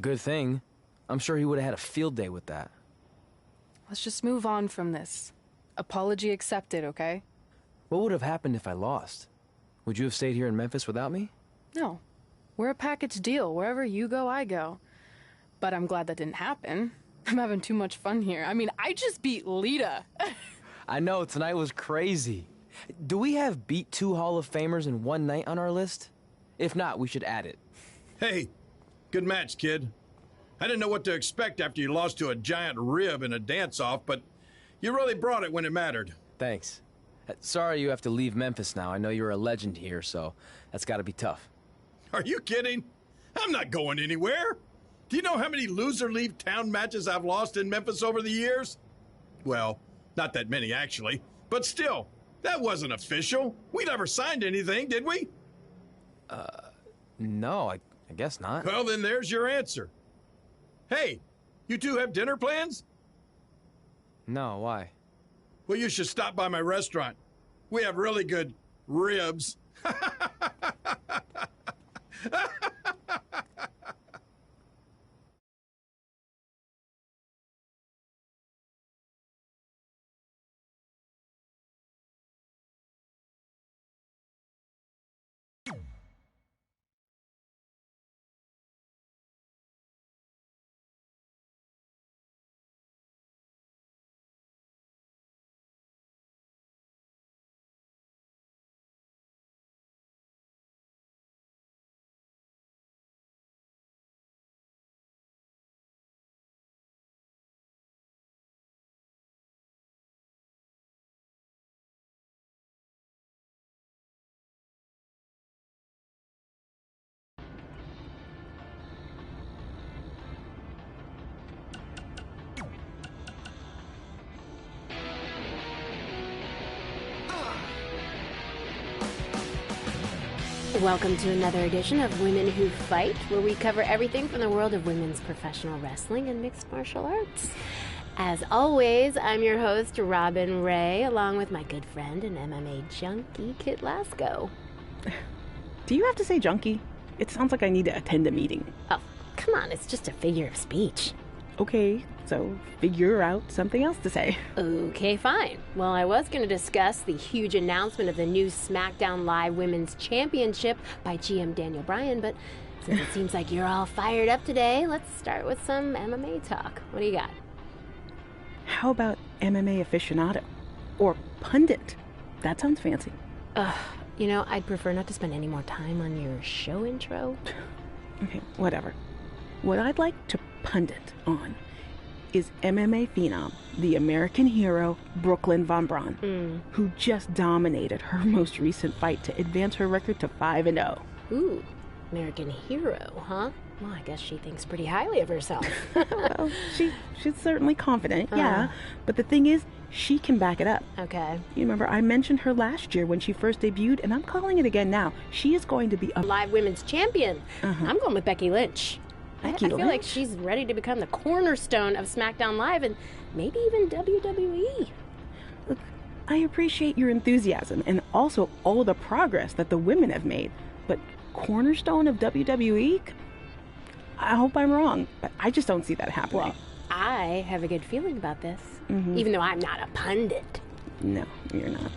Good thing. I'm sure he would have had a field day with that. Let's just move on from this. Apology accepted, okay? What would have happened if I lost? Would you have stayed here in Memphis without me? No. We're a package deal. Wherever you go, I go. But I'm glad that didn't happen. I'm having too much fun here. I mean, I just beat Lita. I know, tonight was crazy. Do we have beat 2 Hall of Famers in one night on our list? If not, we should add it. Hey, good match, kid. I didn't know what to expect after you lost to a giant rib in a dance-off, but you really brought it when it mattered. Thanks. Sorry you have to leave Memphis now. I know you're a legend here, so that's gotta be tough. Are you kidding? I'm not going anywhere. Do you know how many loser leave town matches I've lost in Memphis over the years? Well, not that many actually, but still, that wasn't official. We never signed anything, did we? No, I guess not. Well, then there's your answer. Hey, you two have dinner plans? No, why? Well, you should stop by my restaurant. We have really good ribs. Welcome to another edition of Women Who Fight, where we cover everything from the world of women's professional wrestling and mixed martial arts. As always, I'm your host, Robin Ray, along with my good friend and MMA junkie, Kit Lasco. Do you have to say junkie? It sounds like I need to attend a meeting. Oh, come on, it's just a figure of speech. Okay, so figure out something else to say. Okay, fine. Well, I was going to discuss the huge announcement of the new SmackDown Live Women's Championship by GM Daniel Bryan, but since it seems like you're all fired up today, let's start with some MMA talk. What do you got? How about MMA aficionado? Or pundit? That sounds fancy. You know, I'd prefer not to spend any more time on your show intro. Okay, whatever. What I'd like to pundit on is MMA phenom, the American hero, Brooklyn Von Braun, who just dominated her most recent fight to advance her record to 5-0. Ooh, American hero, huh? Well, I guess she thinks pretty highly of herself. Well, she's certainly confident, yeah. But the thing is, she can back it up. Okay. You remember, I mentioned her last year when she first debuted, and I'm calling it again now. She is going to be a Live Women's Champion. I'm going with Becky Lynch. I feel like she's ready to become the cornerstone of SmackDown Live and maybe even WWE. Look, I appreciate your enthusiasm and also all the progress that the women have made, but cornerstone of WWE? I hope I'm wrong, but I just don't see that happening. Well, I have a good feeling about this, even though I'm not a pundit. No, you're not.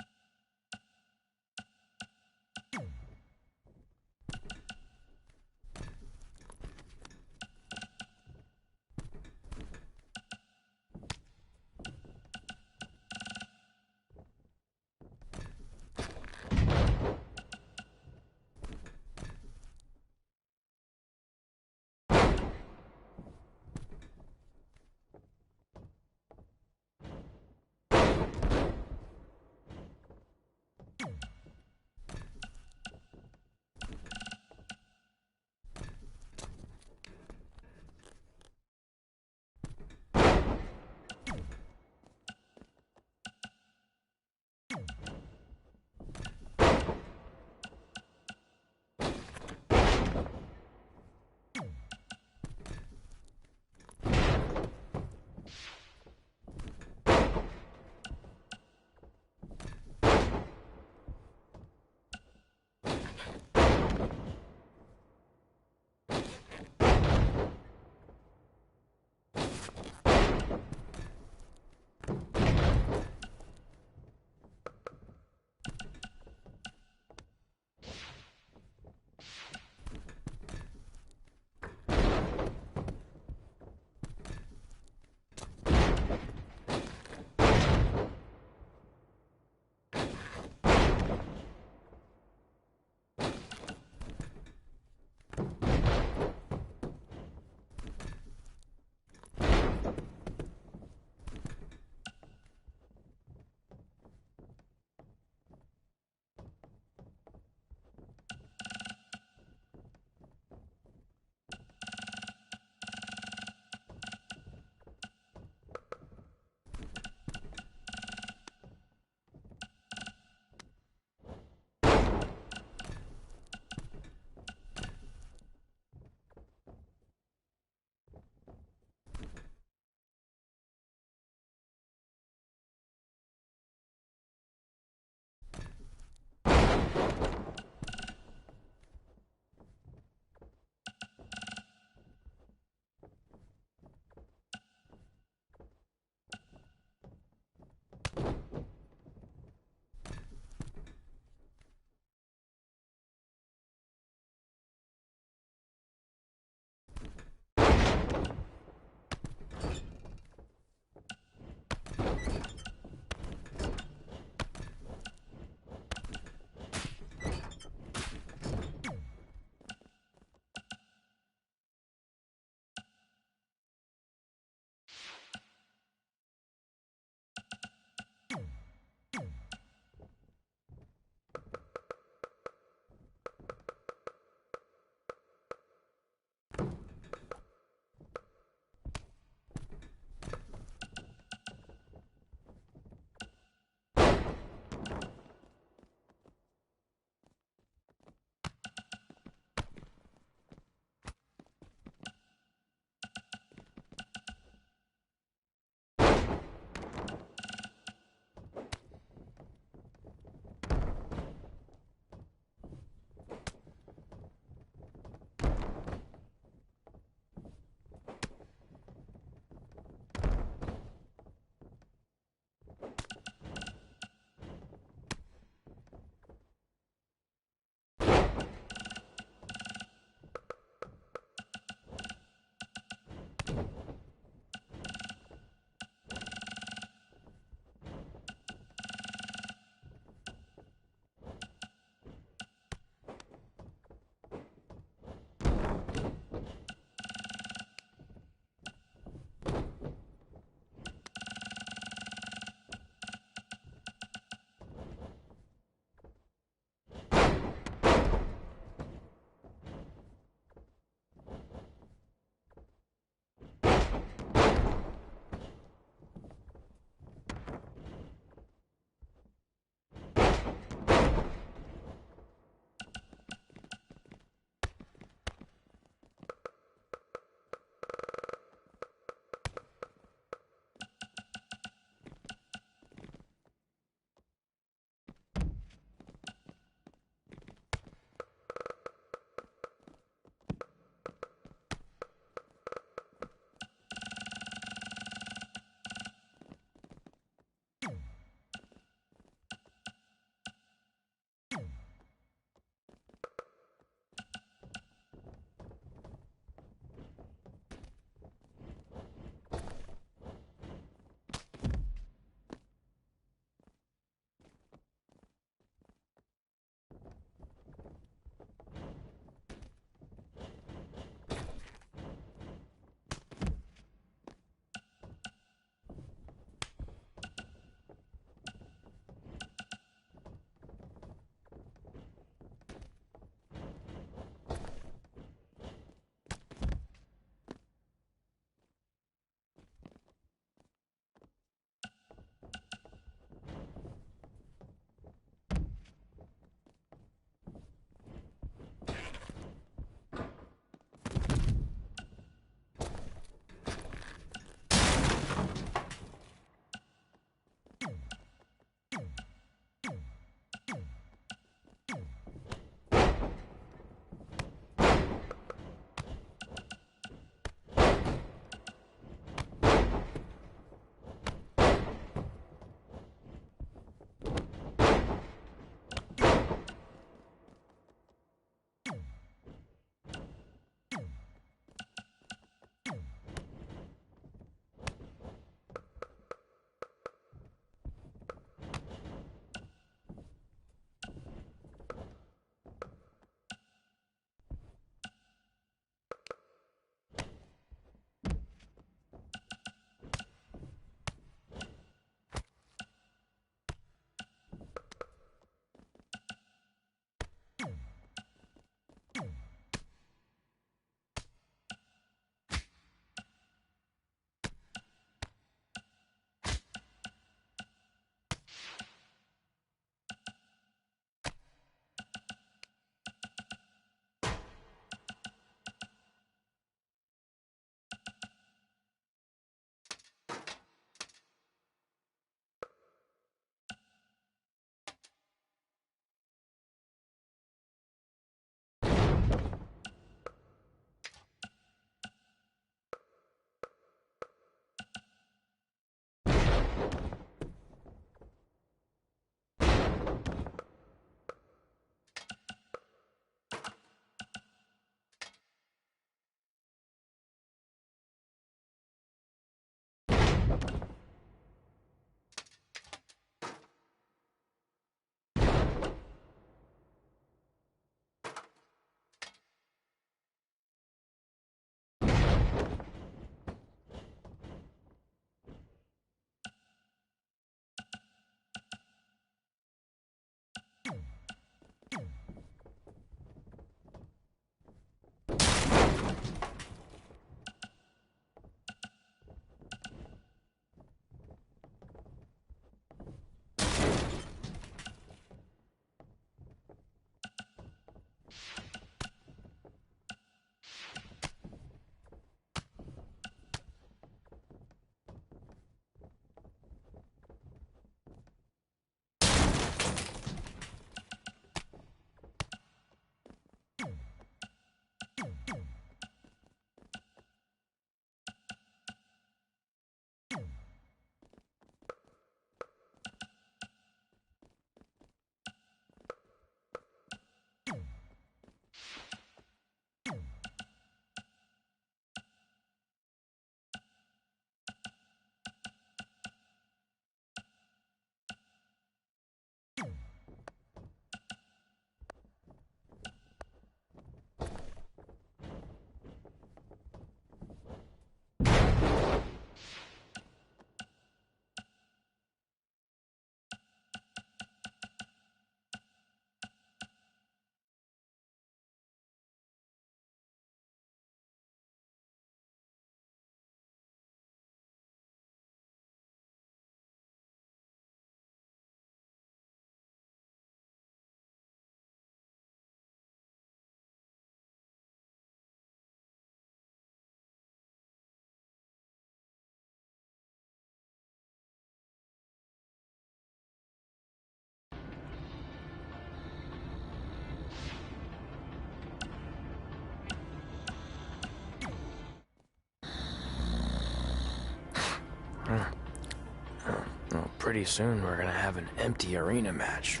Well, pretty soon we're gonna have an empty arena match.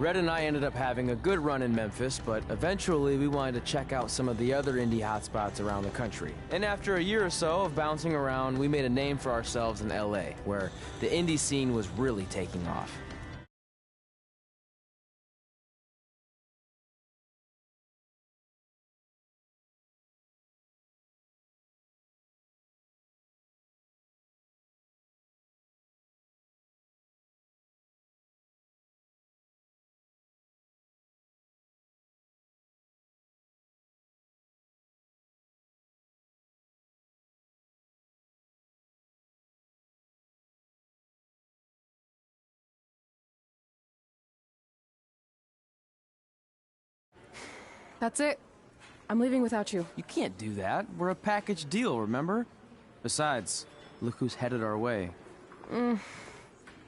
Red and I ended up having a good run in Memphis, but eventually we wanted to check out some of the other indie hotspots around the country. And after a year or so of bouncing around, we made a name for ourselves in LA, where the indie scene was really taking off. That's it. I'm leaving without you. You can't do that. We're a package deal, remember? Besides, look who's headed our way.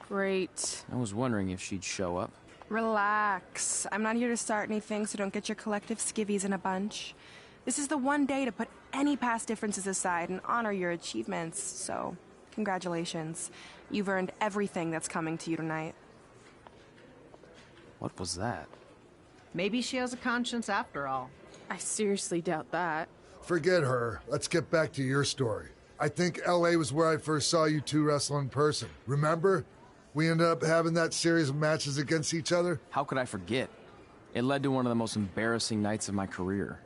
Great. I was wondering if she'd show up. Relax. I'm not here to start anything, so don't get your collective skivvies in a bunch. This is the one day to put any past differences aside and honor your achievements, so congratulations. You've earned everything that's coming to you tonight. What was that? Maybe she has a conscience after all. I seriously doubt that. Forget her. Let's get back to your story. I think LA was where I first saw you two wrestle in person. Remember? We ended up having that series of matches against each other. How could I forget? It led to one of the most embarrassing nights of my career.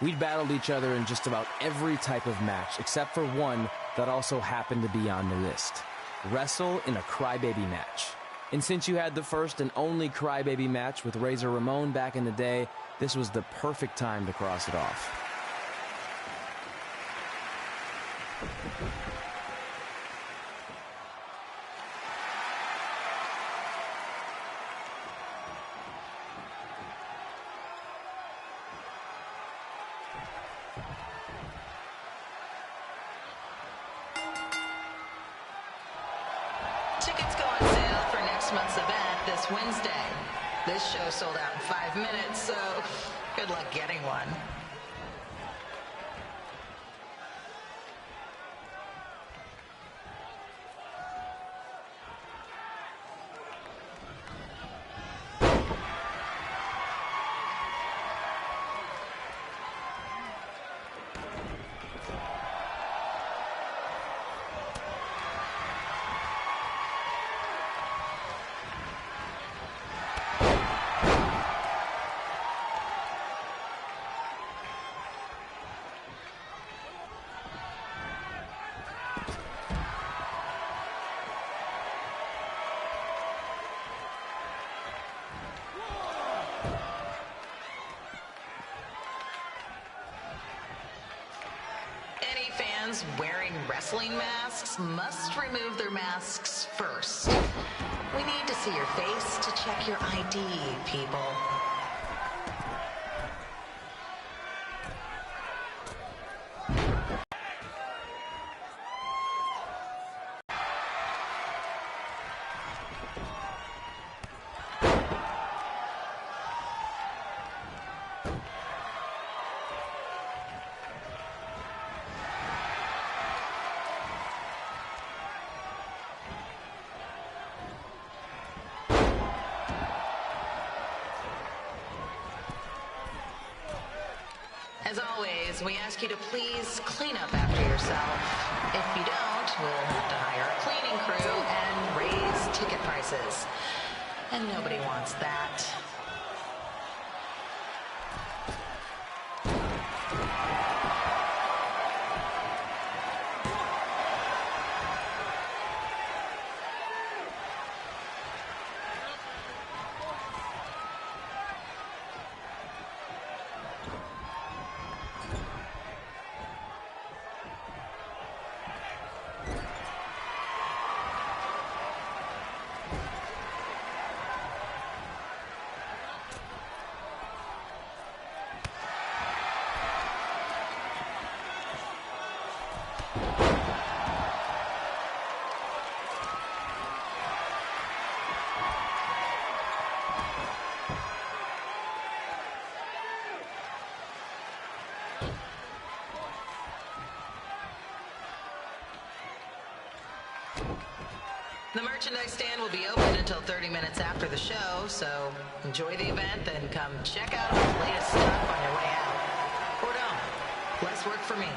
We'd battled each other in just about every type of match, except for one that also happened to be on the list. Wrestle in a crybaby match. And since you had the first and only crybaby match with Razor Ramon back in the day, this was the perfect time to cross it off. Tickets go on sale for next month's event this Wednesday. This show sold out in 5 minutes, so good luck getting one. Fans wearing wrestling masks must remove their masks first. We need to see your face to check your ID, people. Ladies, we ask you to please clean up after yourself. If you don't, we'll have to hire a cleaning crew and raise ticket prices. And nobody wants that. The merchandise stand will be open until 30 minutes after the show, so enjoy the event, then come check out all the latest stuff on your way out. Or don't. Less work for me.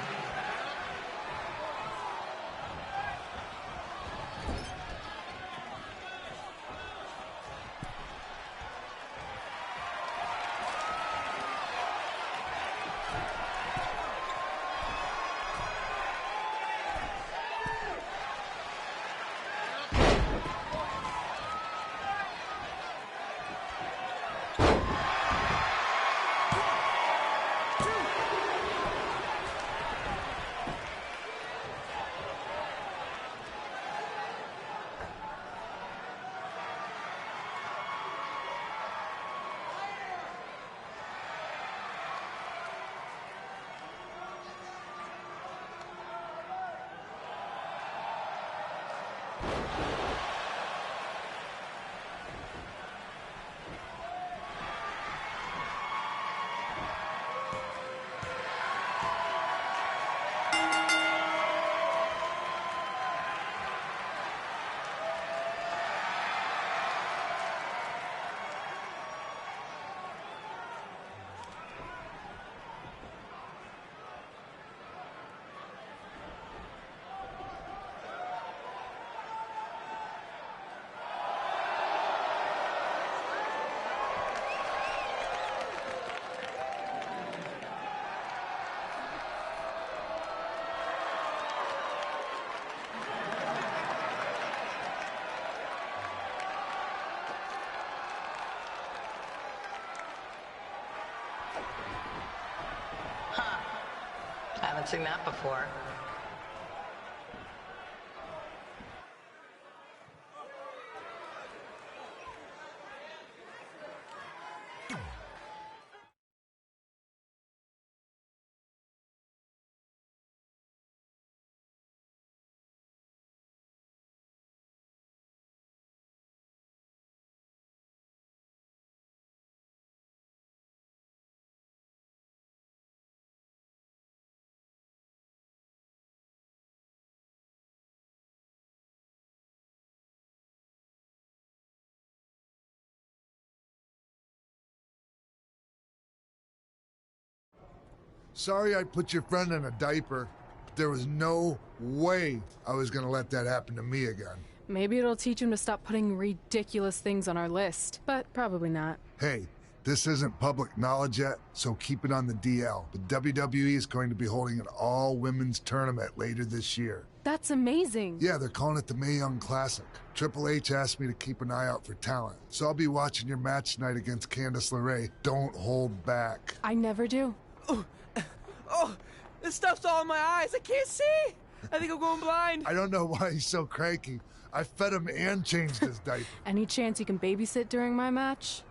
Haven't seen that before. Sorry I put your friend in a diaper. There was no way I was gonna let that happen to me again. Maybe it'll teach him to stop putting ridiculous things on our list, but probably not. Hey, this isn't public knowledge yet, so keep it on the DL. The WWE is going to be holding an all-women's tournament later this year. That's amazing. Yeah, they're calling it the Mae Young Classic. Triple H asked me to keep an eye out for talent, so I'll be watching your match tonight against Candice LeRae. Don't hold back. I never do. Oh, this stuff's all in my eyes. I can't see. I think I'm going blind. I don't know why he's so cranky. I fed him and changed his diaper. Any chance you can babysit during my match?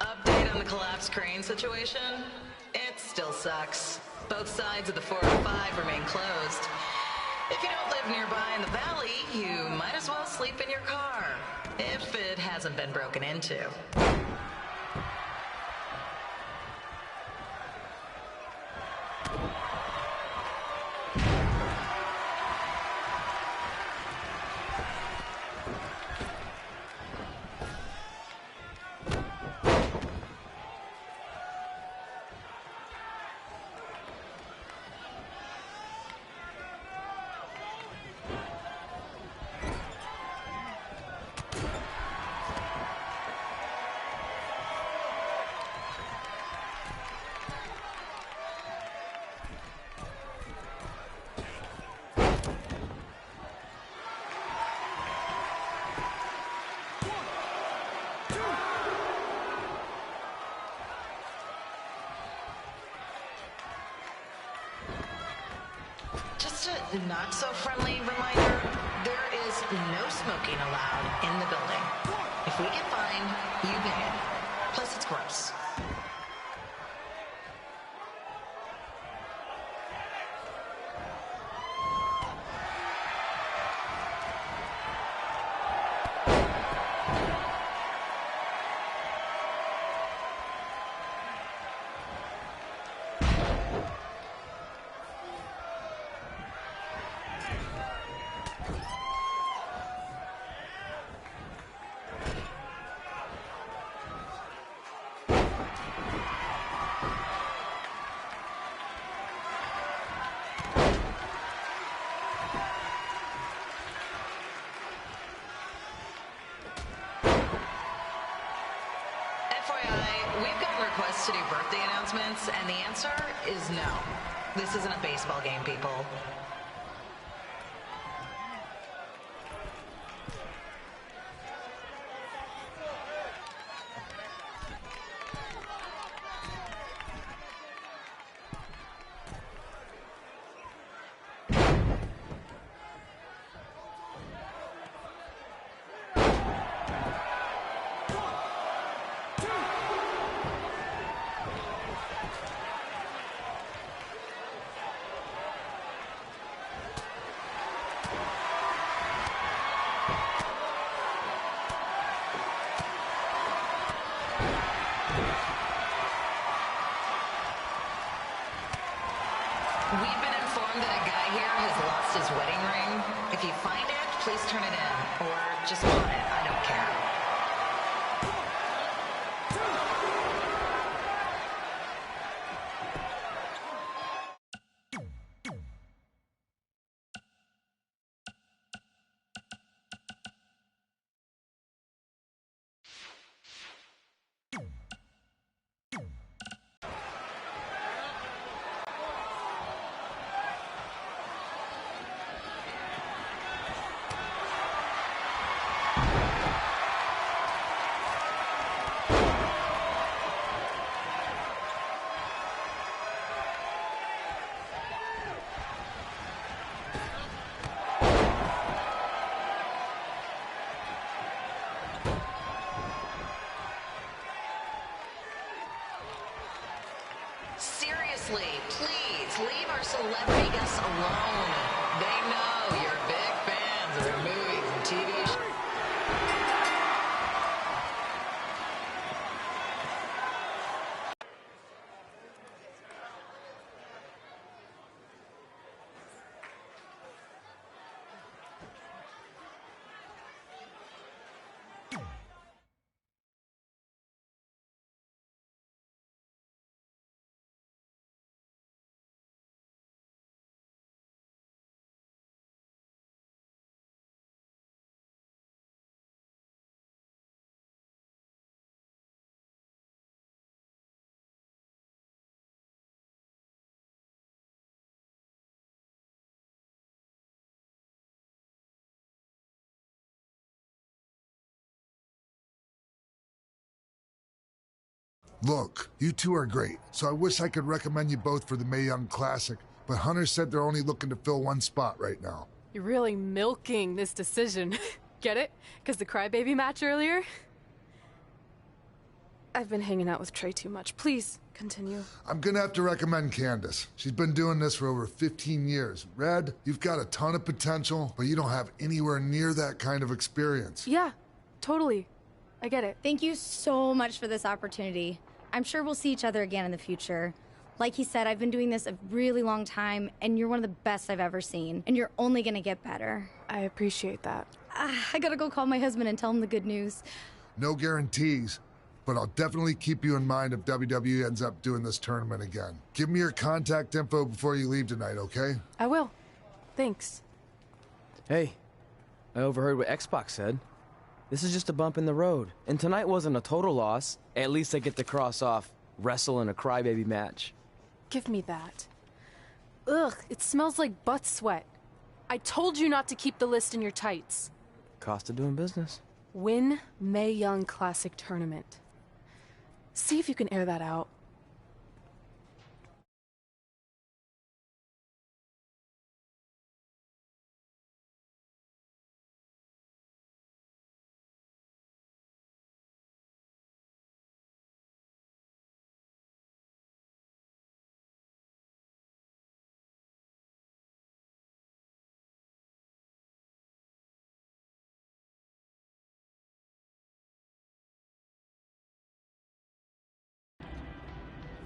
Update on the collapsed crane situation? It still sucks. Both sides of the 405 remain closed. If you don't live nearby in the valley, you might as well sleep in your car, if it hasn't been broken into. Just a not-so-friendly reminder, there is no smoking allowed in the building. If we get fined, you pay it. Plus, it's gross. We've gotten requests to do birthday announcements, and the answer is no. This isn't a baseball game, people. We've been informed that a guy here has lost his wedding ring. If you find it, please turn it in. Or just pawn it. I don't care. Seriously, please leave our celebrity guests alone. They know you're big fans of their movies and TV shows. Look, you two are great, so I wish I could recommend you both for the Mae Young Classic, but Hunter said they're only looking to fill one spot right now. You're really milking this decision. Get it? Because the crybaby match earlier? I've been hanging out with Trey too much. Please, continue. I'm gonna have to recommend Candace. She's been doing this for over 15 years. Red, you've got a ton of potential, but you don't have anywhere near that kind of experience. Yeah, totally. I get it. Thank you so much for this opportunity. I'm sure we'll see each other again in the future. Like he said, I've been doing this a really long time, and you're one of the best I've ever seen. And you're only gonna get better. I appreciate that. I gotta go call my husband and tell him the good news. No guarantees, but I'll definitely keep you in mind if WWE ends up doing this tournament again. Give me your contact info before you leave tonight, okay? I will. Thanks. Hey, I overheard what X-Pac said. This is just a bump in the road. And tonight wasn't a total loss. At least I get to cross off wrestle in a crybaby match. Give me that. Ugh, it smells like butt sweat. I told you not to keep the list in your tights. Cost of doing business. Win Mae Young Classic Tournament. See if you can air that out.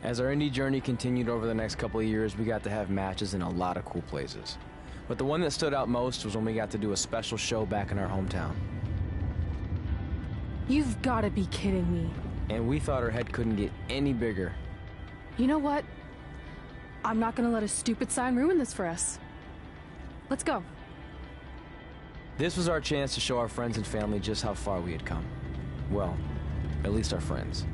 As our indie journey continued over the next couple of years, we got to have matches in a lot of cool places. But the one that stood out most was when we got to do a special show back in our hometown. You've got to be kidding me. And we thought our head couldn't get any bigger. You know what? I'm not going to let a stupid sign ruin this for us. Let's go. This was our chance to show our friends and family just how far we had come. Well, at least our friends.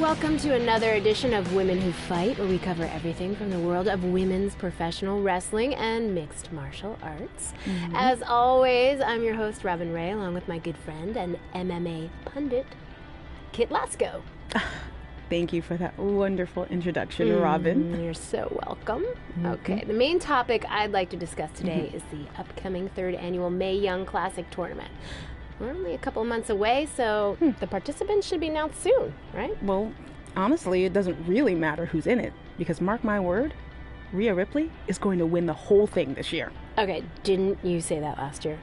Welcome to another edition of Women Who Fight, where we cover everything from the world of women's professional wrestling and mixed martial arts. Mm-hmm. As always, I'm your host, Robin Ray, along with my good friend and MMA pundit, Kit Lasko. Thank you for that wonderful introduction, Robin. You're so welcome. Okay, the main topic I'd like to discuss today is the upcoming 3rd annual Mae Young Classic tournament. We're only a couple of months away, so the participants should be announced soon, right? Well, honestly, it doesn't really matter who's in it, because mark my word, Rhea Ripley is going to win the whole thing this year. Okay, didn't you say that last year?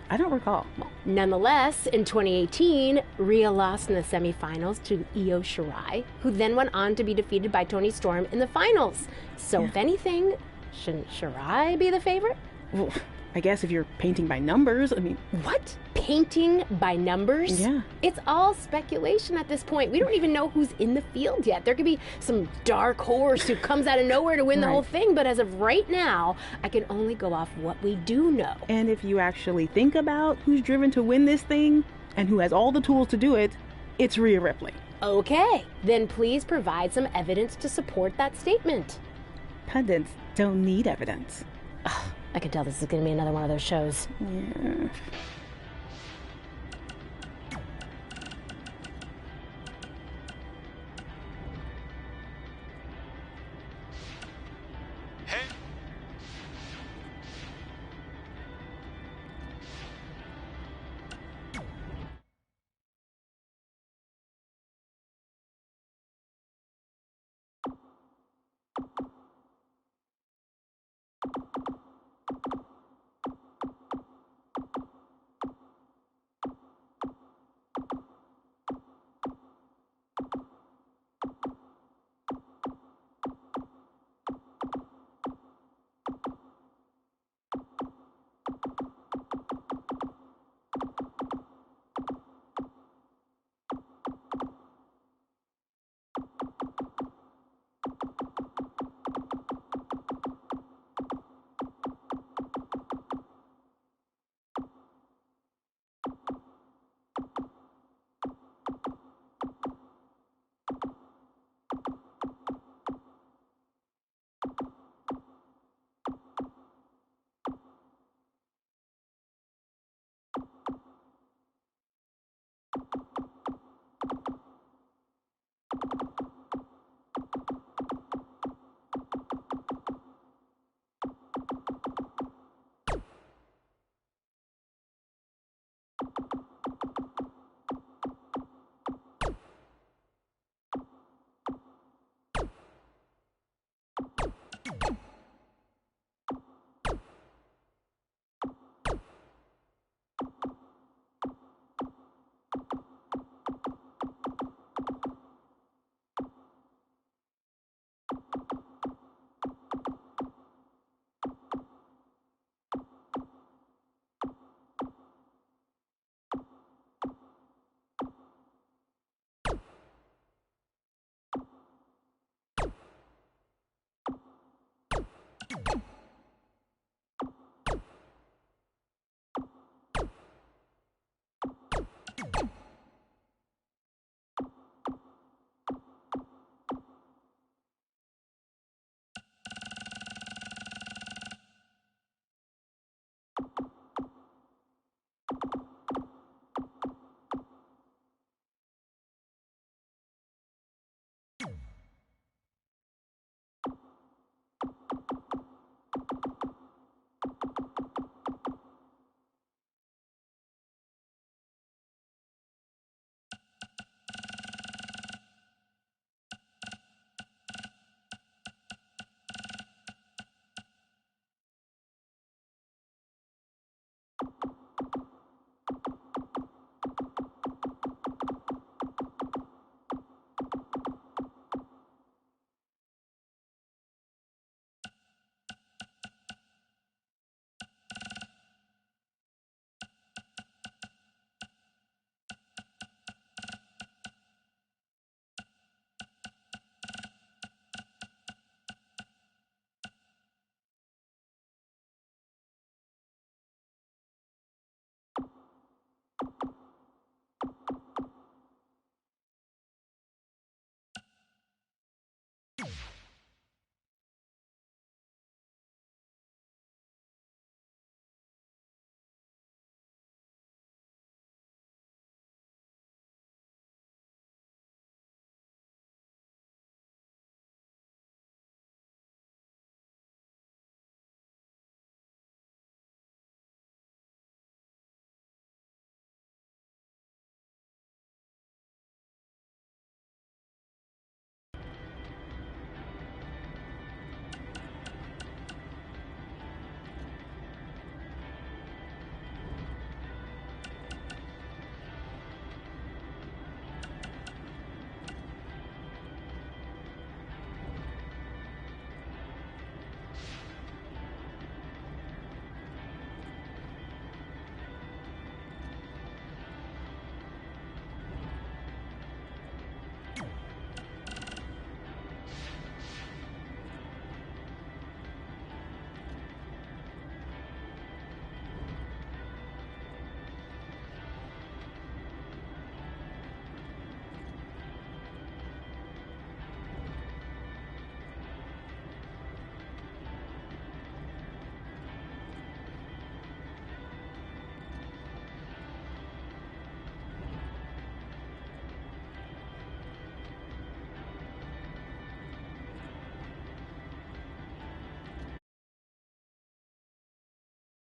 I don't recall. Nonetheless, in 2018, Rhea lost in the semifinals to Io Shirai, who then went on to be defeated by Toni Storm in the finals. So if anything, shouldn't Shirai be the favorite? Well, I guess if you're painting by numbers, I mean... What? Painting by numbers? Yeah. It's all speculation at this point. We don't even know who's in the field yet. There could be some dark horse who comes out of nowhere to win the whole thing, but as of right now, I can only go off what we do know. And if you actually think about who's driven to win this thing, and who has all the tools to do it, it's Rhea Ripley. Okay, then please provide some evidence to support that statement. Pundits don't need evidence. I can tell this is going to be another one of those shows. Yeah.